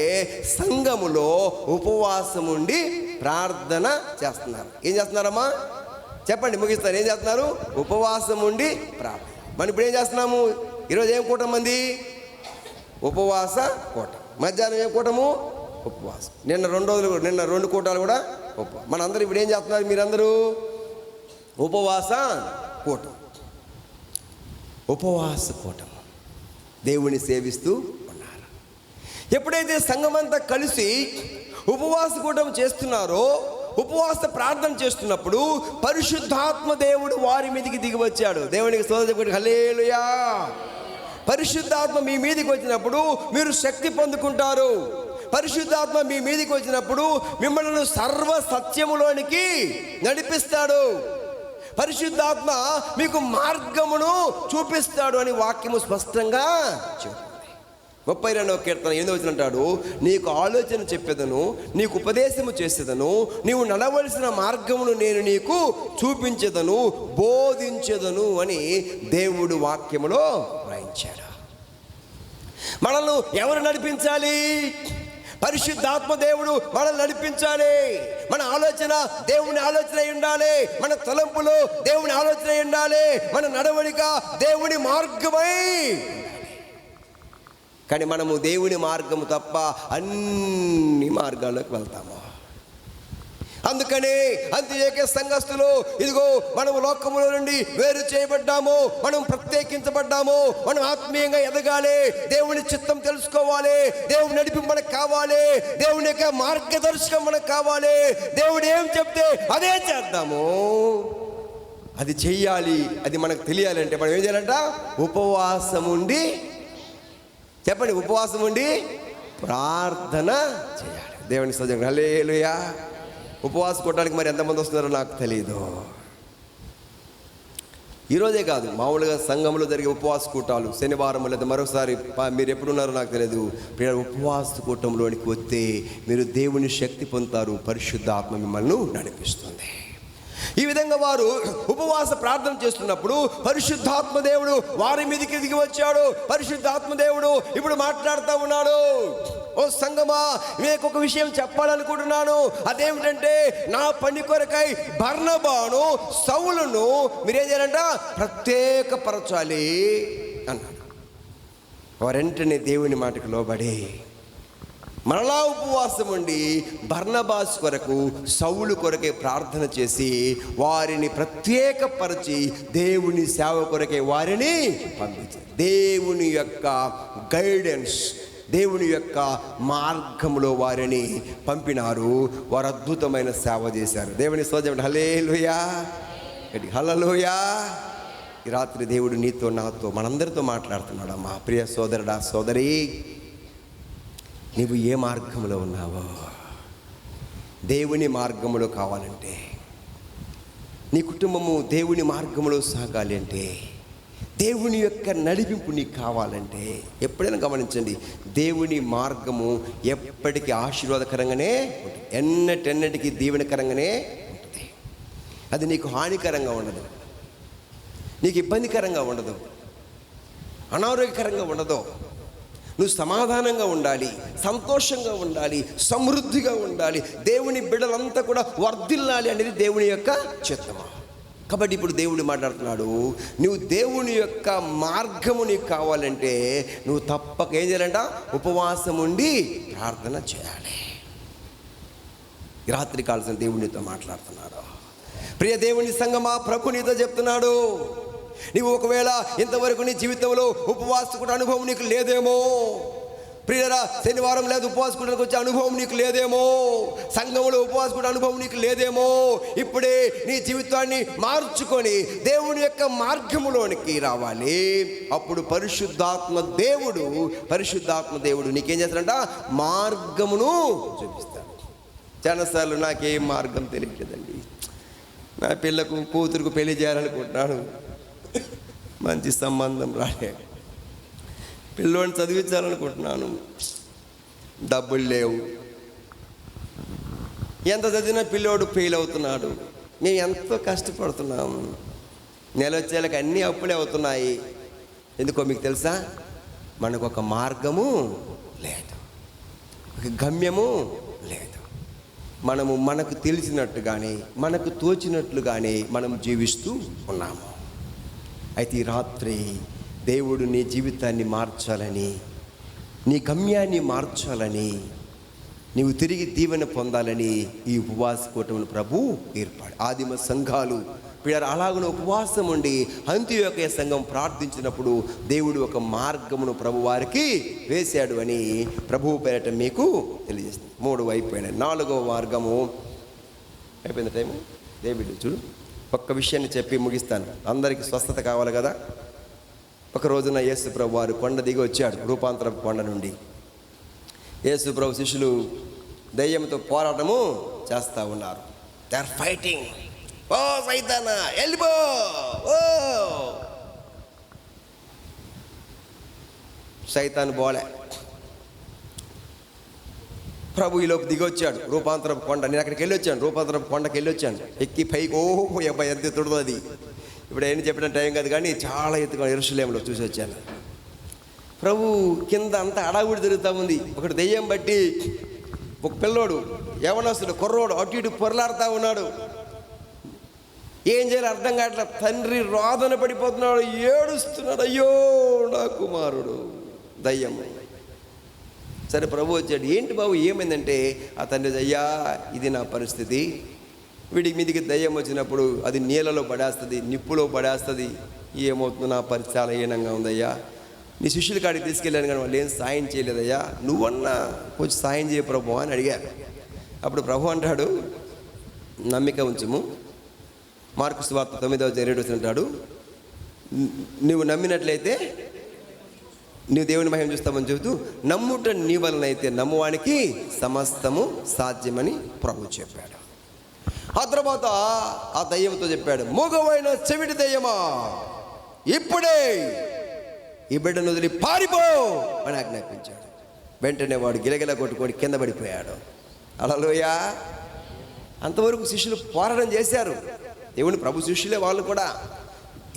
సంఘములో ఉపవాసం ఉండి ప్రార్థన చేస్తున్నారు. ఏం చేస్తున్నారమ్మా చెప్పండి, ముగిస్తారు. ఏం చేస్తున్నారు? ఉపవాసం ఉండి ప్రార్థన. మనం ఇప్పుడు ఏం చేస్తున్నాము? ఈరోజు ఏం కూటం మంది? ఉపవాస కూటం. మధ్యాహ్నం ఏం కూటము? ఉపవాసం. నిన్న 2 కూటాలు కూడా ఉపవాసం. మనందరూ ఇప్పుడు ఏం చేస్తున్నారు? మీరందరూ ఉపవాస కూటం. ఉపవాస కూటం దేవుని సేవిస్తూ ఉన్నారు. ఎప్పుడైతే సంఘమంతా కలిసి ఉపవాస కూటం చేస్తున్నారో, ఉపవాస ప్రార్థన చేస్తున్నప్పుడు పరిశుద్ధాత్మ దేవుడు వారి మీదకి దిగి వచ్చాడు. దేవునికి స్తోత్రం చెప్పండి, హల్లెలూయా. పరిశుద్ధాత్మ మీ మీదకి వచ్చినప్పుడు మీరు శక్తి పొందుకుంటారు. పరిశుద్ధాత్మ మీ మీదకి వచ్చినప్పుడు మిమ్మల్ని సర్వ సత్యములోనికి నడిపిస్తాడు. పరిశుద్ధాత్మ మీకు మార్గమును చూపిస్తాడు అని వాక్యము స్పష్టంగా చెప్తుంది. 32వ కీర్తన 8వ వచనం అంటాడు, నీకు ఆలోచన చెప్పేదను, నీకు ఉపదేశము చేసేదను, నీవు నడవలసిన మార్గమును నేను నీకు చూపించేదను, బోధించేదను అని దేవుడు వాక్యములో వ్రాయించాడు. మనల్ని ఎవరు నడిపించాలి? పరిశుద్ధాత్మ దేవుడు మనల్ని నడిపించాలి. మన ఆలోచన దేవుని ఆలోచన ఉండాలి. మన తలంపులు దేవుని ఆలోచన ఉండాలి. మన నడవడిక దేవుని మార్గమై. కానీ మనము దేవుని మార్గము తప్ప అన్ని మార్గాల్లోకి వెళ్తాము. అందుకనే అంత్యోదయ సంఘస్థులు, ఇదిగో మనం లోకములో నుండి వేరు చేయబడ్డాము, మనం ప్రత్యేకించబడ్డాము, మనం ఆత్మీయంగా ఎదగాలి, దేవుని చిత్తం తెలుసుకోవాలి, దేవుని నడిపి మనకు కావాలి, దేవుని యొక్క మార్గదర్శకం మనకు కావాలి. దేవుడు ఏం చెప్తే అదే చేద్దాము, అది చెయ్యాలి. అది మనకు తెలియాలంటే మనం ఏం చేయాలంట? ఉపవాసం ఉండి, చెప్పండి, ఉపవాసం ఉండి ప్రార్థన చేయాలి. దేవుని స్తోత్రం, హల్లెలూయా. ఉపవాసం కొట్టడానికి మరి ఎంతమంది వస్తున్నారో నాకు తెలియదు. ఈరోజే కాదు, మామూలుగా సంఘంలో జరిగే ఉపవాస కూటాలు శనివారం లేదా మరొకసారి మీరు ఎప్పుడున్నారో నాకు తెలియదు. ఉపవాస కూటంలోనికి వస్తే మీరు దేవుని శక్తి పొందుతారు. పరిశుద్ధ ఆత్మ మిమ్మల్ని నడిపిస్తుంది. ఈ విధంగా వారు ఉపవాస ప్రార్థన చేస్తున్నప్పుడు పరిశుద్ధాత్మ దేవుడు వారి మీదకి దిగి వచ్చాడు. పరిశుద్ధాత్మ దేవుడు ఇప్పుడు మాట్లాడుతూ ఉన్నాడు. ఓ సంగమా, మీకు ఒక విషయం చెప్పాలనుకుంటున్నాను. అదేమిటంటే, నా పని కొరకై బర్నబాను సౌలును మీరేం చేయాలంట? ప్రత్యేకపరచాలి అన్నాడు. వారెంటనే దేవుని మాటకు లోబడి మరలా ఉపవాసం ఉండి బర్నబాస్ కొరకు, సౌలు కొరకే ప్రార్థన చేసి వారిని ప్రత్యేకపరిచి దేవుని సేవ కొరకే వారిని పంపించారు. దేవుని యొక్క గైడెన్స్, దేవుని యొక్క మార్గంలో వారిని పంపినారు. వారు అద్భుతమైన సేవ చేశారు. దేవుని స్తోత్రం. హల్లెలూయా, హల్లెలూయా. ఈ రాత్రి దేవుడు నీతో, నాతో, మనందరితో మాట్లాడుతున్నాడు. మా ప్రియ సోదరుడా, సోదరి, నీవు ఏ మార్గంలో ఉన్నావో? దేవుని మార్గంలో కావాలంటే, నీ కుటుంబము దేవుని మార్గంలో సాగాలి అంటే, దేవుని యొక్క నడిపింపు నీకు కావాలంటే, ఎప్పుడైనా గమనించండి, దేవుని మార్గము ఎప్పటికీ ఆశీర్వాదకరంగానే ఉంటుంది. ఎన్నటెన్నటికీ దీవెనకరంగానే ఉంటుంది. అది నీకు హానికరంగా ఉండదు, నీకు ఇబ్బందికరంగా ఉండదు, అనారోగ్యకరంగా ఉండదు. నువ్వు సమాధానంగా ఉండాలి, సంతోషంగా ఉండాలి, సమృద్ధిగా ఉండాలి, దేవుని బిడ్డలంతా కూడా వర్ధిల్లాలి అనేది దేవుని యొక్క చిత్తము. కాబట్టి ఇప్పుడు దేవుడు మాట్లాడుతున్నాడు, నువ్వు దేవుని యొక్క మార్గము నీకు కావాలంటే నువ్వు తప్పక ఏం చేయాలంట? ఉపవాసం ఉండి ప్రార్థన చేయాలి. రాత్రి కాల్సిన దేవునితో మాట్లాడుతున్నాడు. ప్రియ దేవుని సంగమా, ప్రభు నీతో చెప్తున్నాడు, నీవు ఒకవేళ ఇంతవరకు నీ జీవితంలో ఉపవాసకుడు అనుభవం నీకు లేదేమో, ప్రియరా, శనివారం లేదు ఉపవాసకుడికి వచ్చే అనుభవం నీకు లేదేమో, సంఘంలో ఉపవాసకుడు అనుభవం నీకు లేదేమో, ఇప్పుడే నీ జీవితాన్ని మార్చుకొని దేవుని యొక్క మార్గములోనికి రావాలి. అప్పుడు పరిశుద్ధాత్మ దేవుడు నీకేం చేస్తాడంట? మార్గమును చూపిస్తాడు. చాలాసార్లు నాకేం మార్గం తెలియట్లేదండి, నా పిల్లకు కూతురుకు పెళ్లి చేయాలనుకుంటున్నాను, మంచి సంబంధం రాలే, పిల్లోని చదివించాలనుకుంటున్నాను, డబ్బులు లేవు, ఎంత చదివినా పిల్లోడు ఫెయిల్ అవుతున్నాడు, మేము ఎంతో కష్టపడుతున్నాము, నెల వచ్చేళ్ళకి అన్నీ అప్పులే అవుతున్నాయి. ఎందుకో మీకు తెలుసా? మనకు ఒక మార్గము లేదు, ఒక గమ్యము లేదు. మనకు తెలిసినట్టుగానే, మనకు తోచినట్లుగానే మనం జీవిస్తూ ఉన్నాము. అయితే ఈ రాత్రి దేవుడు నీ జీవితాన్ని మార్చాలని, నీ గమ్యాన్ని మార్చాలని, నీవు తిరిగి దీవెన పొందాలని ఈ ఉపవాస కూటమిని ప్రభు ఏర్పాడు. ఆదిమ సంఘాలు పిల్లలు అలాగనే ఉపవాసం ఉండి అంత్యోదయ సంఘం ప్రార్థించినప్పుడు దేవుడు ఒక మార్గమును ప్రభు వారికి వేశాడు అని ప్రభువు పేరట మీకు తెలియజేస్తుంది. 3 అయిపోయినాయి, 4వ మార్గము అయిపోయింది. టైము దేవుడు చూడు, ఒక్క విషయాన్ని చెప్పి ముగిస్తాను. అందరికీ స్వస్థత కావాలి కదా. ఒక రోజున యేసు ప్రభు వారు కొండ దిగి వచ్చాడు, రూపాంతరపు కొండ నుండి. యేసు ప్రభు శిష్యులు దెయ్యంతో పోరాటము చేస్తూ ఉన్నారు. They are fighting. ఓ సైతానా ఎల్బో, ఓ సైతాన్ బోలే. ప్రభు ఈలోపు దిగి వచ్చాడు రూపాంతరపు కొండ. నేను అక్కడికి వెళ్ళి వచ్చాను, రూపాంతరపు కొండకి వెళ్ళి వచ్చాను, ఎక్కి పైకి. ఓహో అబ్బాయి ఎంత ఎత్తుడుదో అది, ఇప్పుడు ఏం చెప్పిన టైం కాదు కానీ చాలా ఎత్తుగా యెరూషలేములో చూసి వచ్చాను. ప్రభు కింద అంతా అడావుడి తిరుగుతూ ఉంది. ఒకటి దెయ్యం బట్టి ఒక పిల్లోడు, యవనస్తుడు, కుర్రోడు అటు ఇటు పొరలాడుతూ ఉన్నాడు. ఏం చేయాలి అర్థం కావట్లేదు. తండ్రి రోదన పడిపోతున్నాడు, ఏడుస్తున్నాడు, అయ్యో నా కుమారుడు, దయ్యము. సరే ప్రభు వచ్చాడు. ఏంటి బాబు ఏమైందంటే, ఆ తండ్రి, అయ్యా ఇది నా పరిస్థితి, వీడికి మీదికి దయ్యం వచ్చినప్పుడు అది నీళ్ళలో పడేస్తుంది, నిప్పులో పడేస్తుంది, ఏమవుతుందో నా పరిస్థితి చాలా హీనంగా ఉందయ్యా. నీ శిష్యుల కాడికి తీసుకెళ్ళాను కానీ వాళ్ళు ఏం సాయం చేయలేదయ్యా, నువ్వన్నా కొంచెం సాయం చేయ ప్రభు అని అడిగారు. అప్పుడు ప్రభు అంటాడు, నమ్మిక ఉంచుము. మార్కు సువార్త 9:7 అంటాడు, నువ్వు నమ్మినట్లయితే నువ్వు దేవుని మహిమ చూస్తామని చెబుతూ, నమ్ముట నీ వలన అయితే నమ్మువానికి సమస్తము సాధ్యమని ప్రభు చెప్పాడు. ఆ తర్వాత ఆ దయ్యంతో చెప్పాడు, మూగవైన చెవిటి దయ్యమా, ఇప్పుడే ఈ బిడ్డను వదిలి పారిపో అని ఆజ్ఞాపించాడు. వెంటనే వాడు గిలగిల కొట్టుకొని కింద పడిపోయాడు. హల్లెలూయా. అంతవరకు శిష్యులు పోరాటం చేశారు. దేవుని ప్రభు శిష్యులే వాళ్ళు కూడా,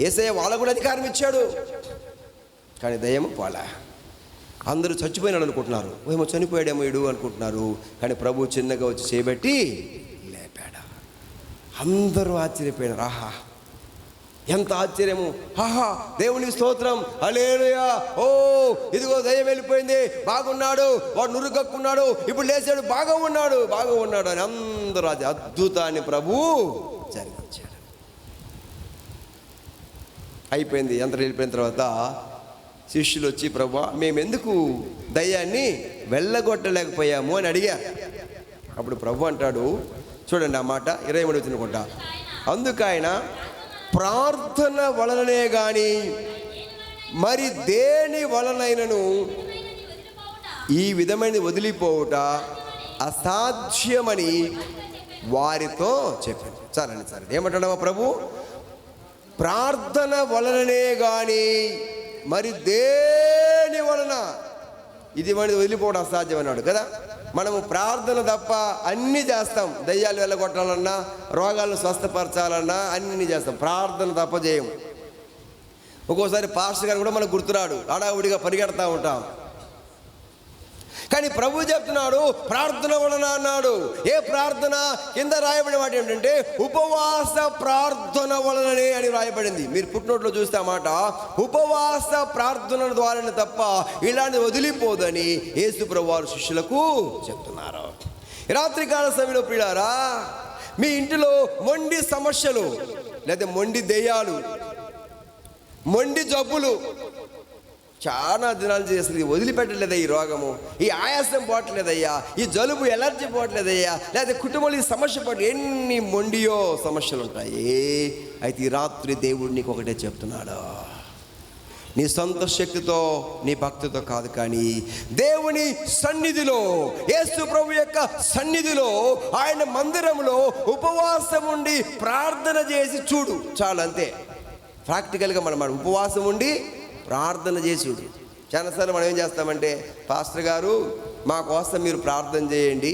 యేసయ్య వాళ్ళకు కూడా అధికారం ఇచ్చాడు. కానీ దయ్యము పోలా. అందరూ చచ్చిపోయినాడు అనుకుంటున్నారు, ఏమో చనిపోయాడేమో ఇడు అనుకుంటున్నారు. కానీ ప్రభు చిన్నగా వచ్చి చేయబెట్టి లేపాడు. అందరూ ఆశ్చర్యపోయినారు. ఆహా, ఎంత ఆశ్చర్యము! ఆహా, దేవుని స్తోత్రం, హల్లెలూయా! ఓ ఇదిగో దయ్యం వెళ్ళిపోయింది, బాగున్నాడు, వాడు నురుగక్కున్నాడు, ఇప్పుడు లేచాడు, బాగా ఉన్నాడు అని అందరూ అది అద్భుతాన్ని ప్రభువు జరిగించాడు. అయిపోయింది. ఎంత వెళ్ళిపోయిన తర్వాత శిష్యులు వచ్చి, ప్రభువా, మేమెందుకు దయ్యాన్ని వెళ్ళగొట్టలేకపోయాము అని అడిగారు. అప్పుడు ప్రభు అంటాడు, చూడండి ఆ మాట 23 వచ్చినకుంటా, అందుకు ఆయన ప్రార్థన వలననే గాని మరి దేని వలనైనను ఈ విధమైన వదిలిపోవుట అసాధ్యమని వారితో చెప్పాను. సరే ఏమంటాడమ్మా ప్రభు? ప్రార్థన వలననే గాని మరి దేని వలన ఇది వదిలిపోవడం అసాధ్యం అన్నాడు కదా. మనము ప్రార్థన తప్ప అన్నీ చేస్తాం. దయ్యాలు వెళ్ళగొట్టాలన్నా, రోగాలను స్వస్థపరచాలన్నా అన్నీ చేస్తాం, ప్రార్థన తప్ప చేయము. ఒక్కోసారి పాస్టర్ గారు కూడా మనకు గుర్తురాడు, హడావుడిగా పరిగెడతా ఉంటాం. కానీ ప్రభు చెప్తున్నాడు ప్రార్థన వలన అన్నాడు. ఏ ప్రార్థన? కింద రాయబడిన మాట ఏమిటంటే ఉపవాస ప్రార్థన వలననే అని రాయబడింది. మీరు పుట్టినోట్లో చూస్తే ఆ మాట ఉపవాస ప్రార్థన ద్వారానే తప్ప ఇలాంటి వదిలిపోదని యేసు ప్రభు వారు శిష్యులకు చెప్తున్నారు. రాత్రికాల సమయంలో ప్రియులారా, మీ ఇంటిలో మొండి సమస్యలు, లేదా మొండి దెయ్యాలు, మొండి జబ్బులు చాలా దినాలు చేస్తుంది, వదిలిపెట్టలేదా ఈ రోగము, ఈ ఆయాసం పోవట్లేదయ్యా, ఈ జలుబు ఎలర్జీ పోవట్లేదయ్యా, లేదా కుటుంబంలో ఈ సమస్య ఎన్ని మొండియో సమస్యలు ఉంటాయి. అయితే ఈ రాత్రి దేవుడు నీకు ఒకటే చెప్తున్నాడు, నీ సొంత శక్తితో, నీ భక్తితో కాదు, కానీ దేవుని సన్నిధిలో, యేసు ప్రభు యొక్క సన్నిధిలో, ఆయన మందిరంలో ఉపవాసం ఉండి ప్రార్థన చేసి చూడు, చాలు. అంతే. ప్రాక్టికల్గా మనం ఉపవాసం ఉండి ప్రార్థన చేసుడు. చాలాసార్లు మనం ఏం చేస్తామంటే, పాస్టర్ గారు మా కోసం మీరు ప్రార్థన చేయండి,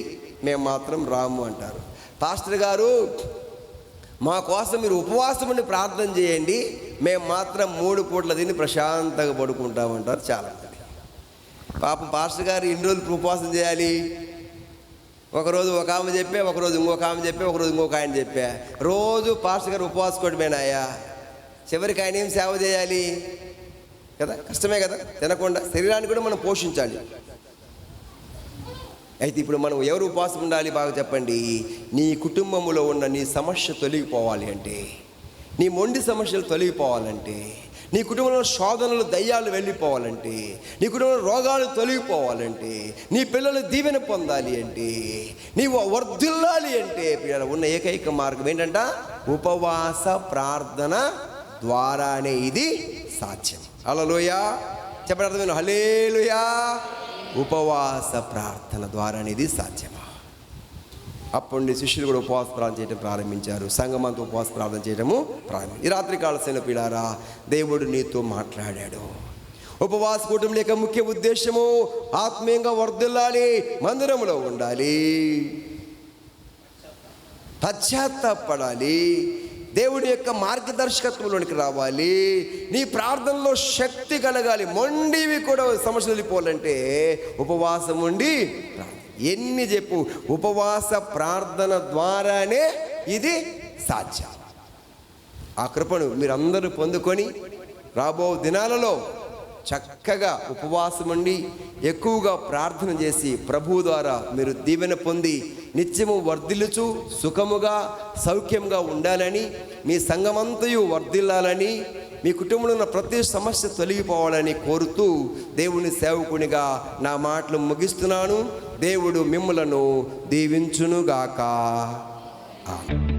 మేము మాత్రం రాము అంటారు. పాస్టర్ గారు మా కోసం మీరు ఉపవాసం ఉండి ప్రార్థన చేయండి, మేము మాత్రం 3 పూట్ల తిని ప్రశాంతంగా పడుకుంటామంటారు చాలామంది. పాపం పాస్టర్ గారు ఎన్ని రోజులు ఉపవాసం చేయాలి? ఒకరోజు ఒక ఆమె చెప్పే, ఒకరోజు ఇంకొక ఆమె చెప్పే, ఒకరోజు ఇంకొక ఆయన చెప్పా. రోజు పాస్టర్ గారు ఉపవాసుకోవడమేనాయా? చివరికి ఆయన ఏం సేవ చేయాలి కదా, కష్టమే కదా. తినకుండా శరీరాన్ని కూడా మనం పోషించాలి. అయితే ఇప్పుడు మనం ఎవరు ఉపవాసం ఉండాలి బాగా చెప్పండి? నీ కుటుంబంలో ఉన్న నీ సమస్య తొలగిపోవాలి అంటే, నీ మొండి సమస్యలు తొలగిపోవాలంటే, నీ కుటుంబంలో శోధనలు దయ్యాలు వెళ్ళిపోవాలంటే, నీ కుటుంబంలో రోగాలు తొలగిపోవాలంటే, నీ పిల్లలు దీవెన పొందాలి అంటే, నీవు వర్ధిల్లాలి అంటే ఉన్న ఏకైక మార్గం ఏంటంట? ఉపవాస ప్రార్థన ద్వారానే ఇది సాధ్యం. హల్లెలూయా చెప్పండి, అర్థమైంది? హల్లెలూయా. ఉపవాస ప్రార్థన ద్వారానే ఇది సాధ్యమా. అప్పుడు శిష్యులు కూడా ఉపవాస ప్రార్థన చేయడం ప్రారంభించారు, సంఘమంతా ఉపవాస ప్రార్థన చేయడము ప్రారంభించారు. ఈ రాత్రి కాల సమయంలో ప్రియులారా, దేవుడు నీతో మాట్లాడాడు. ఉపవాస కూటమి యొక్క ముఖ్య ఉద్దేశము ఆత్మీయంగా వర్ధిల్లాలి, మందిరంలో ఉండాలి, పశ్చాత్తాపడాలి, దేవుడి యొక్క మార్గదర్శకత్వంలోనికి రావాలి, నీ ప్రార్థనలో శక్తి కలగాలి. మొండివి కూడా సమస్యలు వెళ్ళిపోవాలంటే ఉపవాసం ఉండి ఎన్ని చెప్పు, ఉపవాస ప్రార్థన ద్వారానే ఇది సాధ్యం. ఆ కృపను మీరందరూ పొందుకొని రాబో దినాలలో చక్కగా ఉపవాసం ఉండి ఎక్కువగా ప్రార్థన చేసి ప్రభు ద్వారా మీరు దీవెన పొంది నిత్యము వర్ధిల్లుచు సుఖముగా సౌఖ్యంగా ఉండాలని, మీ సంఘమంతయు వర్ధిల్లాలని, మీ కుటుంబంలో ఉన్న ప్రతి సమస్య తొలగిపోవాలని కోరుతూ దేవుని సేవకునిగా నా మాటలు ముగిస్తున్నాను. దేవుడు మిమ్ములను దీవించునుగాక. ఆమేన్.